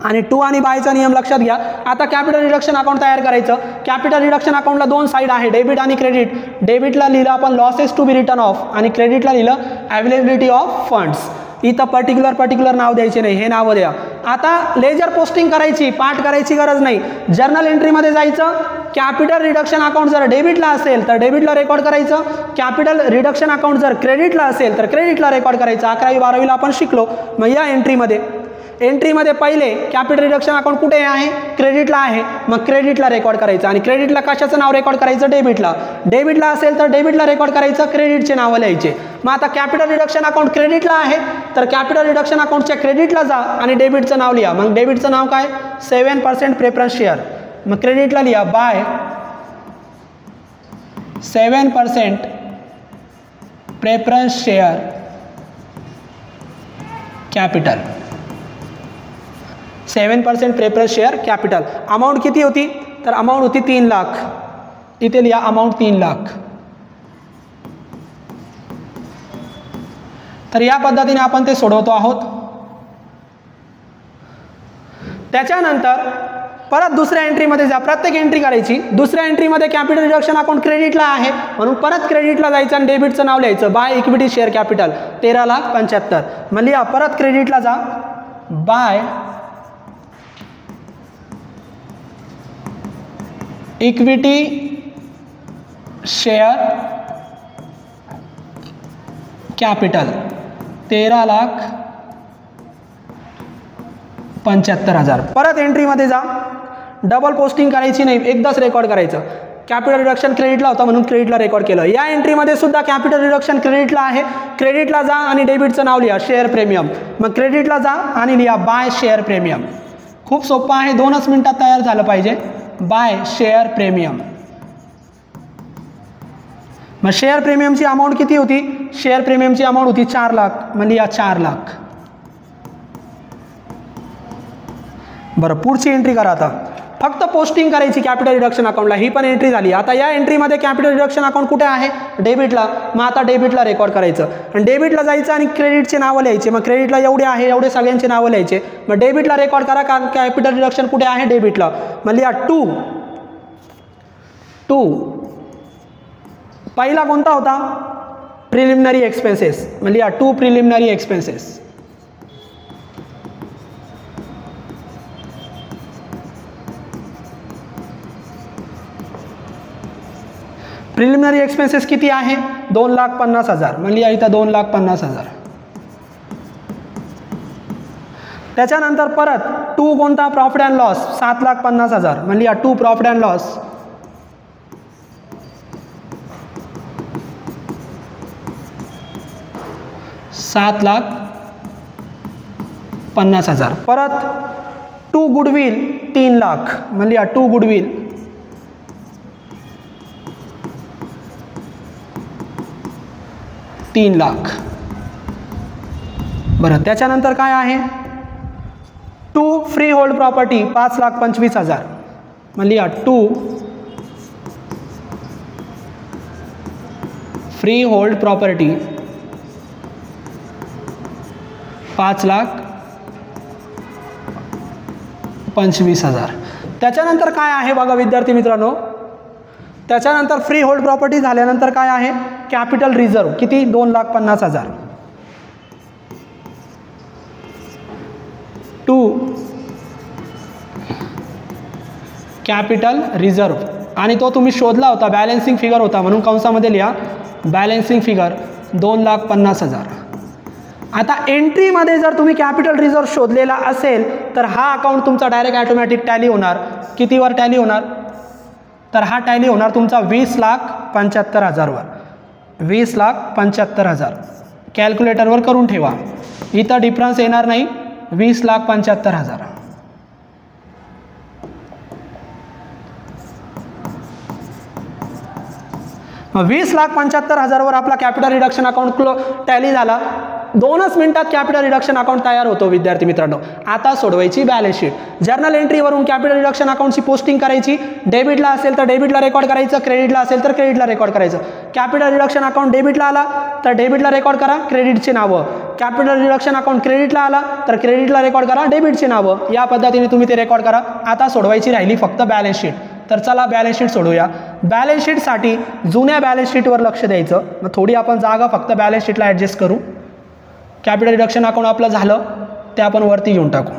आणि टू आणि बायचा नियम लक्षात घ्या. आता कॅपिटल रिडक्शन अकाउंट तयार करायचं. कॅपिटल रिडक्शन अकाउंटला 2 साईड आहे, डेबिट आणि क्रेडिट. डेबिटला लिहिलं आपण losses to be written off आणि क्रेडिटला लिहिलं अवेलेबिलिटी ऑफ फंड्स. इथं पर्टिक्युलर नाव द्यायचे नाही, हे नावं द्या. आता लेजर पोस्टिंग करायची, पाठ करायची गरज नाही. जर्नल एंट्रीमध्ये जायचं, कॅपिटल रिडक्शन अकाउंट जर डेबिटला असेल तर डेबिटला रेकॉर्ड करायचं, कॅपिटल रिडक्शन अकाउंट जर क्रेडिटला असेल तर क्रेडिटला रेकॉर्ड करायचं. 11वी 12वीला आपण शिकलो. मग या एंट्रीमध्ये पहिले कॅपिटल रिडक्शन अकाउंट कुठे आहे? क्रेडिटला आहे. मग क्रेडिटला रेकॉर्ड करायचं. आणि क्रेडिटला कशाचं नाव रेकॉर्ड करायचं? डेबिटला असेल तर डेबिटला रेकॉर्ड करायचं, क्रेडिटचे नावं लिहायचे. मग आता कॅपिटल रिडक्शन अकाउंट क्रेडिटला आहे तर कॅपिटल रिडक्शन अकाउंटच्या क्रेडिटला जा आणि डेबिटचं नाव लिहा. मग डेबिटचं नाव काय? 7% प्रेफरन्स शेअर. मग क्रेडिटला लिहा by 7% preference share capital. 7% preference share capital. Amount किती होती? तर अमाऊंट होती 3 लाख. इथे लिहा अमाऊंट 3 लाख. तर या पद्धतीने आपण ते सोडवतो आहोत. त्याच्यानंतर परत दुसऱ्या एंट्रीमध्ये जा. प्रत्येक एंट्री करायची. दुसऱ्या एंट्रीमध्ये कॅपिटल रिडक्शन अकाउंट क्रेडिटला आहे म्हणून परत क्रेडिटला जायचं आणि डेबिटचं नाव लिहायचं. By equity share capital 13,75,000. मग लिहा परत क्रेडिटला जा. By equity share capital 13,75,000. परत एंट्रीमध्ये जा. डबल पोस्टिंग करायची नाही, एकदाच रेकॉर्ड करायचं. कॅपिटल रिडक्शन क्रेडिटला होता म्हणून क्रेडिटला रेकॉर्ड केलं. या एंट्रीमध्ये सुद्धा कॅपिटल रिडक्शन क्रेडिटला आहे. क्रेडिटला जा आणि डेबिटचं नाव लिहा शेअर प्रीमियम. मग क्रेडिटला जा आणि लिहा बाय शेअर प्रीमियम. खूप सोपं आहे, 2च मिनिटात तयार झालं पाहिजे. By share premium. मग शेअर प्रीमियमची अमाऊंट किती होती? शेअर प्रीमियमची अमाऊंट होती 4 लाख. मग लिहा 4 लाख. बरं पुढची एंट्री करा. आता फक्त पोस्टिंग करायची कॅपिटल रिडक्शन अकाउंटला. ही पण एंट्री झाली. आता या एंट्रीमध्ये कॅपिटल रिडक्शन अकाउंट कुठे आहे? डेबिटला. मग आता डेबिटला रेकॉर्ड करायचं आणि डेबिटला जायचं आणि क्रेडिटचे नावं लिहायचे. मग क्रेडिटला एवढे आहे एवढे सगळ्यांचे नावं लिहायचे. मग डेबिटला रेकॉर्ड करा कारण कॅपिटल रिडक्शन कुठे आहे? डेबिटला. मग लिहा 2 पहिला कोणता होता? Preliminary expenses. मग लिहा 2 प्रिलिमिनरी एक्सपेन्सेस. प्रिलिमिनरी एक्सपेन्सेस किती आहे? 2,50,000. मग लिहा इथं 2,50,000. त्याच्यानंतर परत 2 कोणता? Profit and loss 7,50,000. मग लिहा 2 प्रॉफिट अँड लॉस. $7,50,000. परत 2 गुडविल 3 लाख. मग लिहा 2 गुडविल. $3 लाख. बरं त्याच्यानंतर काय आहे? 2 फ्री होल्ड प्रॉपर्टी 5,25,000. मग लिहा 2 फ्री होल्ड प्रॉपर्टी 5,25,000. त्याच्यानंतर काय आहे बघा विद्यार्थी मित्रांनो? त्याच्यानंतर फ्री होल्ड प्रॉपर्टी झाल्यानंतर काय आहे? कॅपिटल रिझर्व किती? 2,50,000. 2 कॅपिटल रिझर्व आणि तो तुम्ही शोधला होता, बॅलन्सिंग फिगर होता म्हणून कंसामध्ये लिहा बॅलन्सिंग फिगर 2,50,000. आता एंट्रीमध्ये जर तुम्ही कॅपिटल रिझर्व शोधलेला असेल तर हा अकाउंट तुमचा डायरेक्ट ॲटोमॅटिक टॅली होणार. कितीवर टॅली होणार? तर हा टॅली होणार तुमचा 20,75,000 वर. 20,75,000 कॅल्क्युलेटरवर करून ठेवा. इथं डिफरन्स येणार नाही. 20,75,000. मग 20,75,000 वर आपला कॅपिटल रिडक्शन अकाउंट टॅली झाला. 2च मिनिटात कॅपिटल रिडक्शन अकाउंट तयार होतो विद्यार्थी मित्रांनो. आता सोडवायची बॅलन्स शीट. जर्नल एंट्रीवरून कॅपिटल रिडक्शन अकाउंटची पोस्टिंग करायची. डेबिटला असेल तर डेबिटला रेकॉर्ड करायचं, क्रेडिटला असेल तर क्रेडिटला रेकॉर्ड करायचं. कॅपिटल रिडक्शन अकाउंट डेबिटला आला तर डेबिटला रेकॉर्ड करा क्रेडिटचे नावं. कॅपिटल रिडक्शन अकाउंट क्रेडिटला आला तर क्रेडिटला रेकॉर्ड करा डेबिटचे नावं. या पद्धतीने तुम्ही ते रेकॉर्ड करा. आता सोडवायची राहिली फक्त बॅलन्स शीट. तर चला बॅलन्स शीट सोडूया. बॅलन्स शीटसाठी जुन्या बॅलन्स शीटवर लक्ष द्यायचं. मग थोडी आपण जागा फक्त बॅलन्स शीटला ॲडजस्ट करू. कॅपिटल रिडक्शन अकाउंट आपलं झालं ते आपण वरती घेऊन टाकू.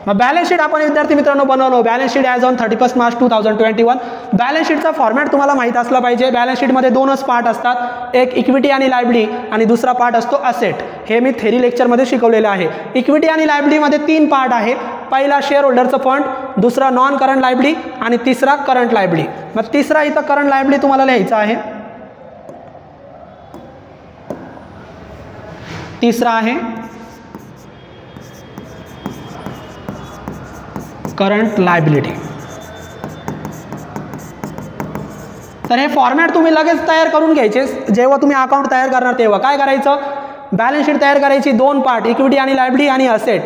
मग बॅलन्स शीट आपण विद्यार्थी मित्रांनो बनवलो. Balance sheet as on 31 March 2021. Balance शीटचा फॉर्मॅट तुम्हाला माहीत असला पाहिजे. बॅलन्स शीटमध्ये दोनच पार्ट असतात, एक इक्विटी आणि लायबिलिटी आणि दुसरा पार्ट असतो असेट. हे मी थेरी लेक्चरमध्ये शिकवलेलं आहे. इक्विटी आणि लायबिलिटीमध्ये 3 पार्ट आहे. पहिला शेअर होल्डरचं फंड, दुसरा नॉन करंट लायबिलिटी आणि तिसरा करंट लायबिलिटी. मग तिसरा इथं करंट लायबिलिटी तुम्हाला लिहायचा आहे. तिसरा आहे करंट लायबिलिटी. तर हे फॉर्मॅट तुम्ही लगेच तयार करून घ्यायचे. जेव्हा तुम्ही अकाउंट तयार करणार तेव्हा काय करायचं, बॅलन्स शीट तयार करायची 2 पार्ट, इक्विटी आणि लायबिलिटी आणि असेट.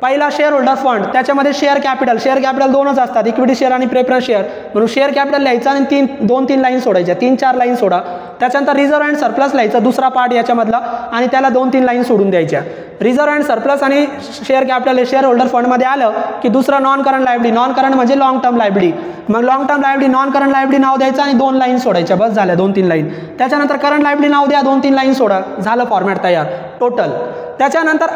पहिला शेअर होल्डर फंड, त्याच्यामध्ये शेअर कॅपिटल दोनच असतात, इक्विटी शेअर आणि प्रेफरन्स शेअर. म्हणून शेअर कॅपिटल लिहायचं आणि 2-3 लाईन सोडायच्या, 3-4 लाईन सोडा. त्याच्यानंतर रिझर्व्ह अँड सरप्लस लिहायचं दुसरा पार्ट याच्यामधला आणि त्याला 2-3 लाईन सोडून द्यायच्या. रिझर्व्ह अँड सरप्लस आणि शेअर कॅपिटल हे शेअर होल्डर फंडमध्ये आलं की दुसरा non current liability. Non current म्हणजे लॉंग टर्म लायबिलिटी. मग long term liability non current liability नाव द्यायचं आणि 2 लाईन सोडायच्या, बस झाल्या 2-3 लाईन. त्याच्यानंतर करंट लायबिलिटी नाव द्या, 2-3 लाईन सोडा, झालं फॉर्मॅट तयार टोटल. त्याच्यानंतर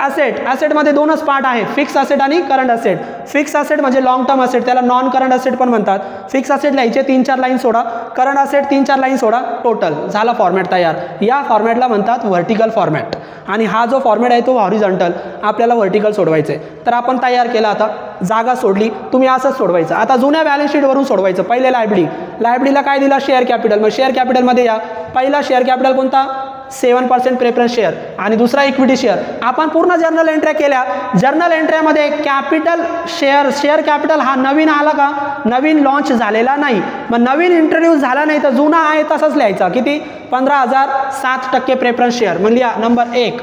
असेटमध्ये 2च पार्ट आहे, फिक्स असेट आणि करंट असेट. फिक्स असेट म्हणजे लॉंग टर्म असेट, त्याला नॉन करंट असेट पण म्हणतात. फिक्स असेट लिहायचे 3-4 लाईन सोडा, करंट असेट 3-4 लाईन सोडा, टोटल झाला फॉर्मॅट तयार. या फॉर्मॅटला म्हणतात व्हर्टिकल फॉर्मॅट. आणि हा जो फॉर्मॅट आहे तो हॉरिझॉन्टल, आपल्याला व्हर्टिकल सोडवायचं आहे. तर आपण तयार केला, आता जागा सोडली, तुम्ही असंच सोडवायचं. आता जुन्या बॅलन्स शीटवरून सोडवायचं. पहिले लायबिलिटीला काय दिला, शेअर कॅपिटल. मग शेअर कॅपिटलमध्ये या, पहिला शेअर कॅपिटल कोणता, 7% प्रेफरन्स शेअर आणि दुसरा इक्विटी शेअर. आपण पूर्ण जर्नल एंट्र्या केल्या. जर्नल एंट्र्यामध्ये कॅपिटल शेअर कॅपिटल हा नवीन आला का, नवीन लॉन्च झालेला नाही. मग नवीन इंट्रोड्यूस झाला नाही तर जुना आहे तसंच लिहायचा. किती, 15,000, 7% प्रेफरन्स शेअर. मग लिहा नंबर 1,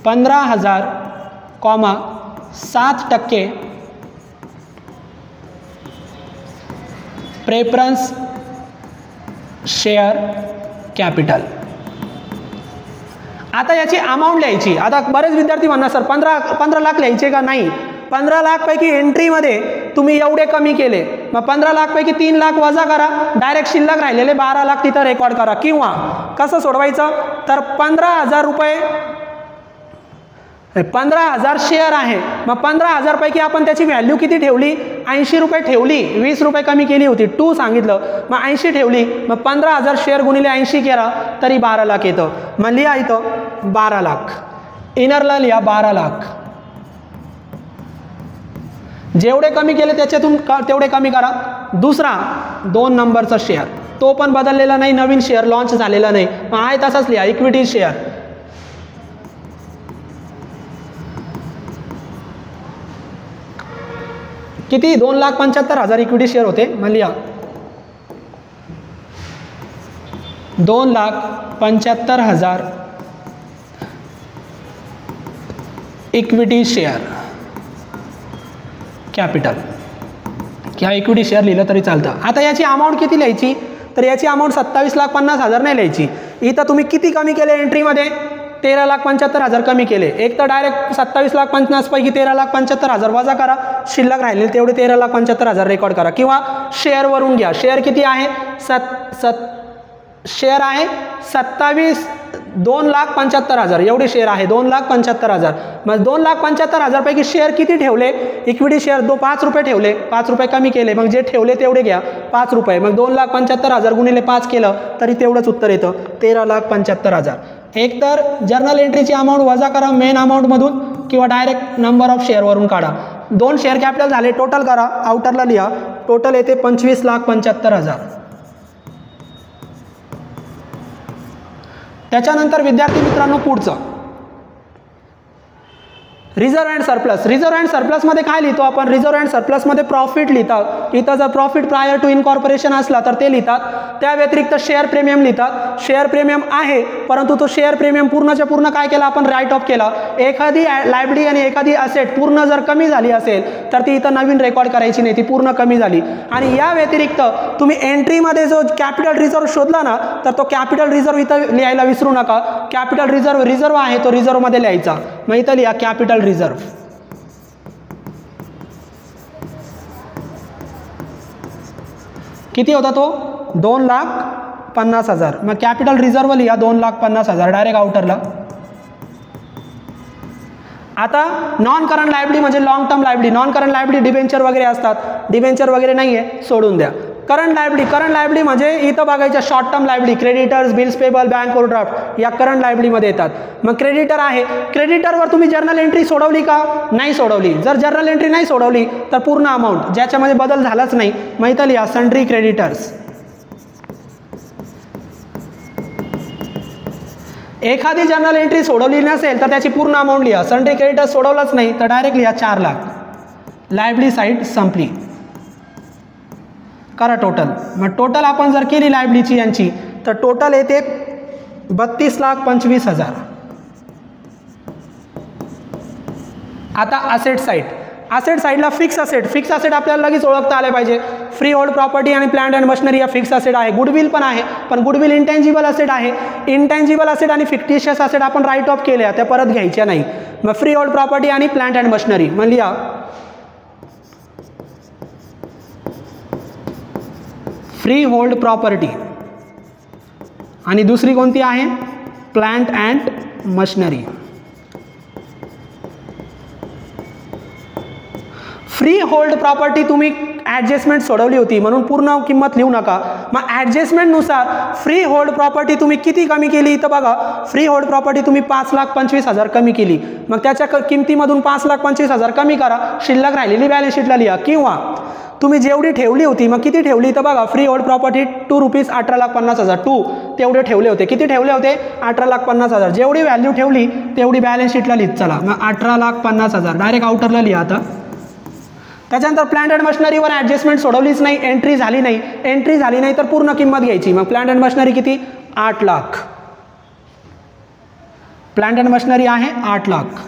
15,000, 7% प्रेफरन्स शेअर कॅपिटल. आता याची अमाऊंट लिहायची. आता बरेच विद्यार्थी म्हणणार सर 15 लाख लिहायचे का, नाही. 15 लाख पैकी एंट्रीमध्ये तुम्ही एवढे कमी केले, मग 15 लाख पैकी 3 लाख वजा करा, डायरेक्ट शिल्लक राहिलेले 12 लाख तिथं रेकॉर्ड करा. किंवा कसं सोडवायचं, तर 15,000 रुपये, 15,000 शेअर आहे. मग 15,000 पैकी आपण त्याची व्हॅल्यू किती ठेवली, 80 रुपये ठेवली. 20 रुपये कमी केली होती, 2 सांगितलं, मग 80 ठेवली. मग 15,000 शेअर गुणिले 80 केला तरी 12 लाख येतं. मग लिहा इथं 12 लाख, इनरला लिहा 12 लाख. जेवढे कमी केले त्याच्यातून तेवढे कमी करा. दुसरा 2 नंबरचा शेअर, तो पण बदललेला नाही, नवीन शेअर लॉन्च झालेला नाही, मग आहे तसाच लिहा, इक्विटी शेअर. किती, 2,75,000 इक्विटी शेअर होते. मग लिहा 2,75,000 इक्विटी शेअर कॅपिटल. किंवा इक्विटी शेअर लिहिलं तरी चालतं. आता याची अमाऊंट किती लिहायची, तर याची अमाऊंट 27,50,000 नाही लिहायची. इथं तुम्ही किती कमी केले एंट्रीमध्ये, 13,75,000 कमी केले. एक तर डायरेक्ट 27,50,000 पैकी 13,75,000 वजा करा, शिल्लक राहिलेले तेवढे 13,75,000 रेकॉर्ड करा. किंवा शेअरवरून घ्या. शेअर किती आहे, शेअर आहे 2,75,000 एवढे शेअर आहे, 2,75,000. मग 2,75,000 पैकी शेअर किती ठेवले, इक्विटी शेअर 5 रुपये ठेवले, 5 रुपये कमी केले. मग जे ठेवले तेवढे घ्या, 5 रुपये. मग 2,75,000 गुणिले 5 केलं तरी तेवढंच उत्तर येतं, 13,75,000. एक तर जर्नल एंट्रीची अमाऊंट वजा करा मेन अमाऊंटमधून, किंवा डायरेक्ट नंबर ऑफ शेअरवरून काढा. 2 शेअर कॅपिटल झाले, टोटल करा, आउटरला लिहा, टोटल येते 25,75,000. त्याच्यानंतर विद्यार्थी मित्रांनो पुढचं reserve and surplus. Reserve and सरप्लसमध्ये काय लिहितो आपण, रिझर्व्ह अँड सरप्लसमध्ये प्रॉफिट लिहितात. इथं जर प्रॉफिट प्रायर टू इनकॉर्पोरेशन असला तर ते लिहितात. त्या व्यतिरिक्त शेअर प्रीमियम लिहितात. शेअर प्रीमियम आहे, परंतु तो शेअर प्रीमियम पूर्णच्या पूर्ण काय केला आपण, राईट ऑफ केला. एखादी लायबिलिटी आणि एखादी असेट पूर्ण जर कमी झाली असेल तर ती इथं नवीन रेकॉर्ड करायची नाही, ती पूर्ण कमी झाली. आणि या व्यतिरिक्त तुम्ही एंट्रीमध्ये जो कॅपिटल रिझर्व्ह शोधला ना, तर तो कॅपिटल रिझर्व्ह इथं लिहायला विसरू नका. कॅपिटल रिझर्व्ह आहे तो रिझर्व्हमध्ये लिहायचा. मग इथं लिहा कॅपिटल रिझर्व्ह. किती होता तो, 2,50,000. मग कॅपिटल रिझर्व्ह लिहा 2,50,000 डायरेक्ट आउटरला. आता नॉन करंट लायबिलिटी म्हणजे long term liability. Non current liability debenture वगैरे असतात, डिबेंचर वगैरे नाही आहे, सोडून द्या. करंट लायबिलिटी म्हणजे इथं बघायच्या short term liability, creditors, bills payable, bank overdraft या करंट लायबिलिटीमध्ये येतात. मग क्रेडिटर आहे, क्रेडिटरवर तुम्ही जर्नल एंट्री सोडवली का? नाही सोडवली. जर जर्नल एंट्री नाही सोडवली तर पूर्ण अमाऊंट ज्याच्यामध्ये बदल झालाच नाही मग इथं लिहा सन्ड्री क्रेडिटर्स. एखादी जर्नल एंट्री सोडवली नसेल तर त्याची पूर्ण अमाऊंट लिहा. सन्ड्री क्रेडिटर्स सोडवलाच नाही तर डायरेक्ट लिहा 4 लाख. लायबिलिटी साईड संपली. करा टोटल. मग टोटल आपण जर केली लायबिलिटीची यांची तर टोटल येते 32,25,000. आता असेट साईड. असेट साईडला फिक्स असेट आपल्याला लगेच ओळखता आले पाहिजे. फ्री होल्ड प्रॉपर्टी आणि प्लांट अँड मशिनरी या फिक्स असेट आहे. गुडविल पण आहे, पण गुडविल इंटँजिबल असेट आहे. इंटँजिबल असेट आणि फिक्टिशियस असेट आपण राईट ऑफ केल्या, त्या परत घ्यायच्या नाही. मग फ्री होल्ड प्रॉपर्टी आणि प्लांट अँड मशिनरी मग लिहा फ्री होल्ड प्रॉपर्टी आणि दुसरी कोणती आहे? Plant and machinery. Free hold property तुम्ही ॲडजस्टमेंट सोडवली होती म्हणून पूर्ण किंमत लिहू नका. मग ॲडजस्टमेंटनुसार फ्री होल्ड प्रॉपर्टी तुम्ही किती कमी केली तर बघा, फ्री होल्ड प्रॉपर्टी तुम्ही 5,25,000 कमी केली. मग त्याच्या किमतीमधून 5,25,000 कमी करा, शिल्लक राहिलेली बॅलन्स शीटला लिहा. किंवा तुम्ही जेवढी ठेवली होती मग किती ठेवली तर बघा, फ्री होल्ड प्रॉपर्टी ₹18,50,000 तेवढे ठेवले होते. किती ठेवले होते? 18,50,000. जेवढी व्हॅल्यू ठेवली तेवढी बॅलन्स शीटला लिहित चला. मग 18,50,000 डायरेक्ट आउटरला लिहा. आता त्याच्यानंतर प्लांट अँड मशिनरीवर ॲडजस्टमेंट सोडवलीच नाही, एंट्री झाली नाही तर पूर्ण किंमत घ्यायची. मग प्लांट अँड मशिनरी किती? 8 लाख. प्लांट अँड मशिनरी आहे 8 लाख.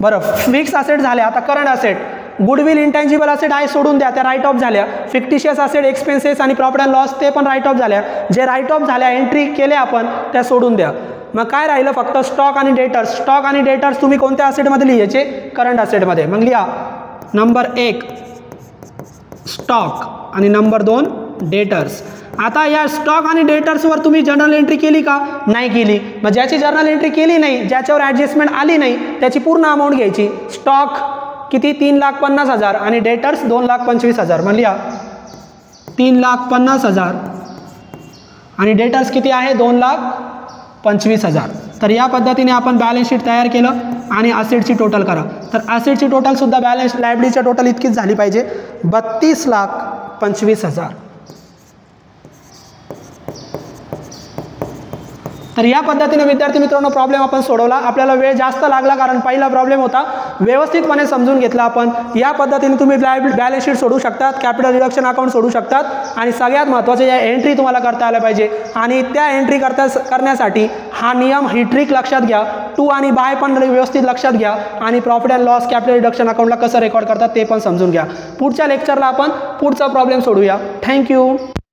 बरं, फिक्स असेट झाले. आता current asset. Goodwill intangible asset आहे, सोडून द्या, त्या राईट ऑफ झाल्या. फिक्टिशियस असेट, एक्सपेन्सेस आणि प्रॉफिट अँड लॉस ते पण राईट ऑफ झाल्या. जे राईट ऑफ झाल्या एंट्री केल्या आपण त्या सोडून द्या. मग काय राहिलं फक्त स्टॉक आणि डेटर्स. स्टॉक आणि डेटर्स तुम्ही कोणत्या असेटमध्ये लिहायचे? करंट असेटमध्ये. मग लिहा नंबर 1 स्टॉक आणि नंबर 2 डेटर्स. आता या स्टॉक आणि डेटर्सवर तुम्ही जर्नल एंट्री केली का? नाही केली. मग ज्याची जर्नल एंट्री केली नाही, ज्याच्यावर ॲडजस्टमेंट आली नाही, त्याची पूर्ण अमाऊंट घ्यायची. स्टॉक किती? 3,50,000 आणि डेटर्स 2,25,000. मग लिहा 3,50,000 आणि डेटर्स किती आहे? 2,25,000. तर या पद्धतीने आपण बॅलन्स शीट तयार केलं आणि असेटची टोटल करा. तर असेटची टोटलसुद्धा बॅलन्स लायबिलिटीच्या टोटल इतकीच झाली पाहिजे, 32,25,000. तर या पद्धतीने विद्यार्थी मित्रांनो प्रॉब्लेम आपण सोडवला. आपल्याला वेळ जास्त लागला कारण पहिला प्रॉब्लेम होता, व्यवस्थितपणे समजून घेतला आपण. या पद्धतीने तुम्ही बॅलन्स शीट सोडू शकतात, कॅपिटल रिडक्शन अकाउंट सोडू शकतात आणि सगळ्यात महत्त्वाचे या एंट्री तुम्हाला करता आल्या पाहिजे. आणि त्या एंट्री करण्यासाठी हा नियम, ही ट्रिक लक्षात घ्या. टू आणि बाय पण व्यवस्थित लक्षात घ्या आणि profit and loss, capital reduction अकाउंटला कसं रेकॉर्ड करतात ते पण समजून घ्या. पुढच्या लेक्चरला आपण पुढचा प्रॉब्लेम सोडूया. थँक्यू.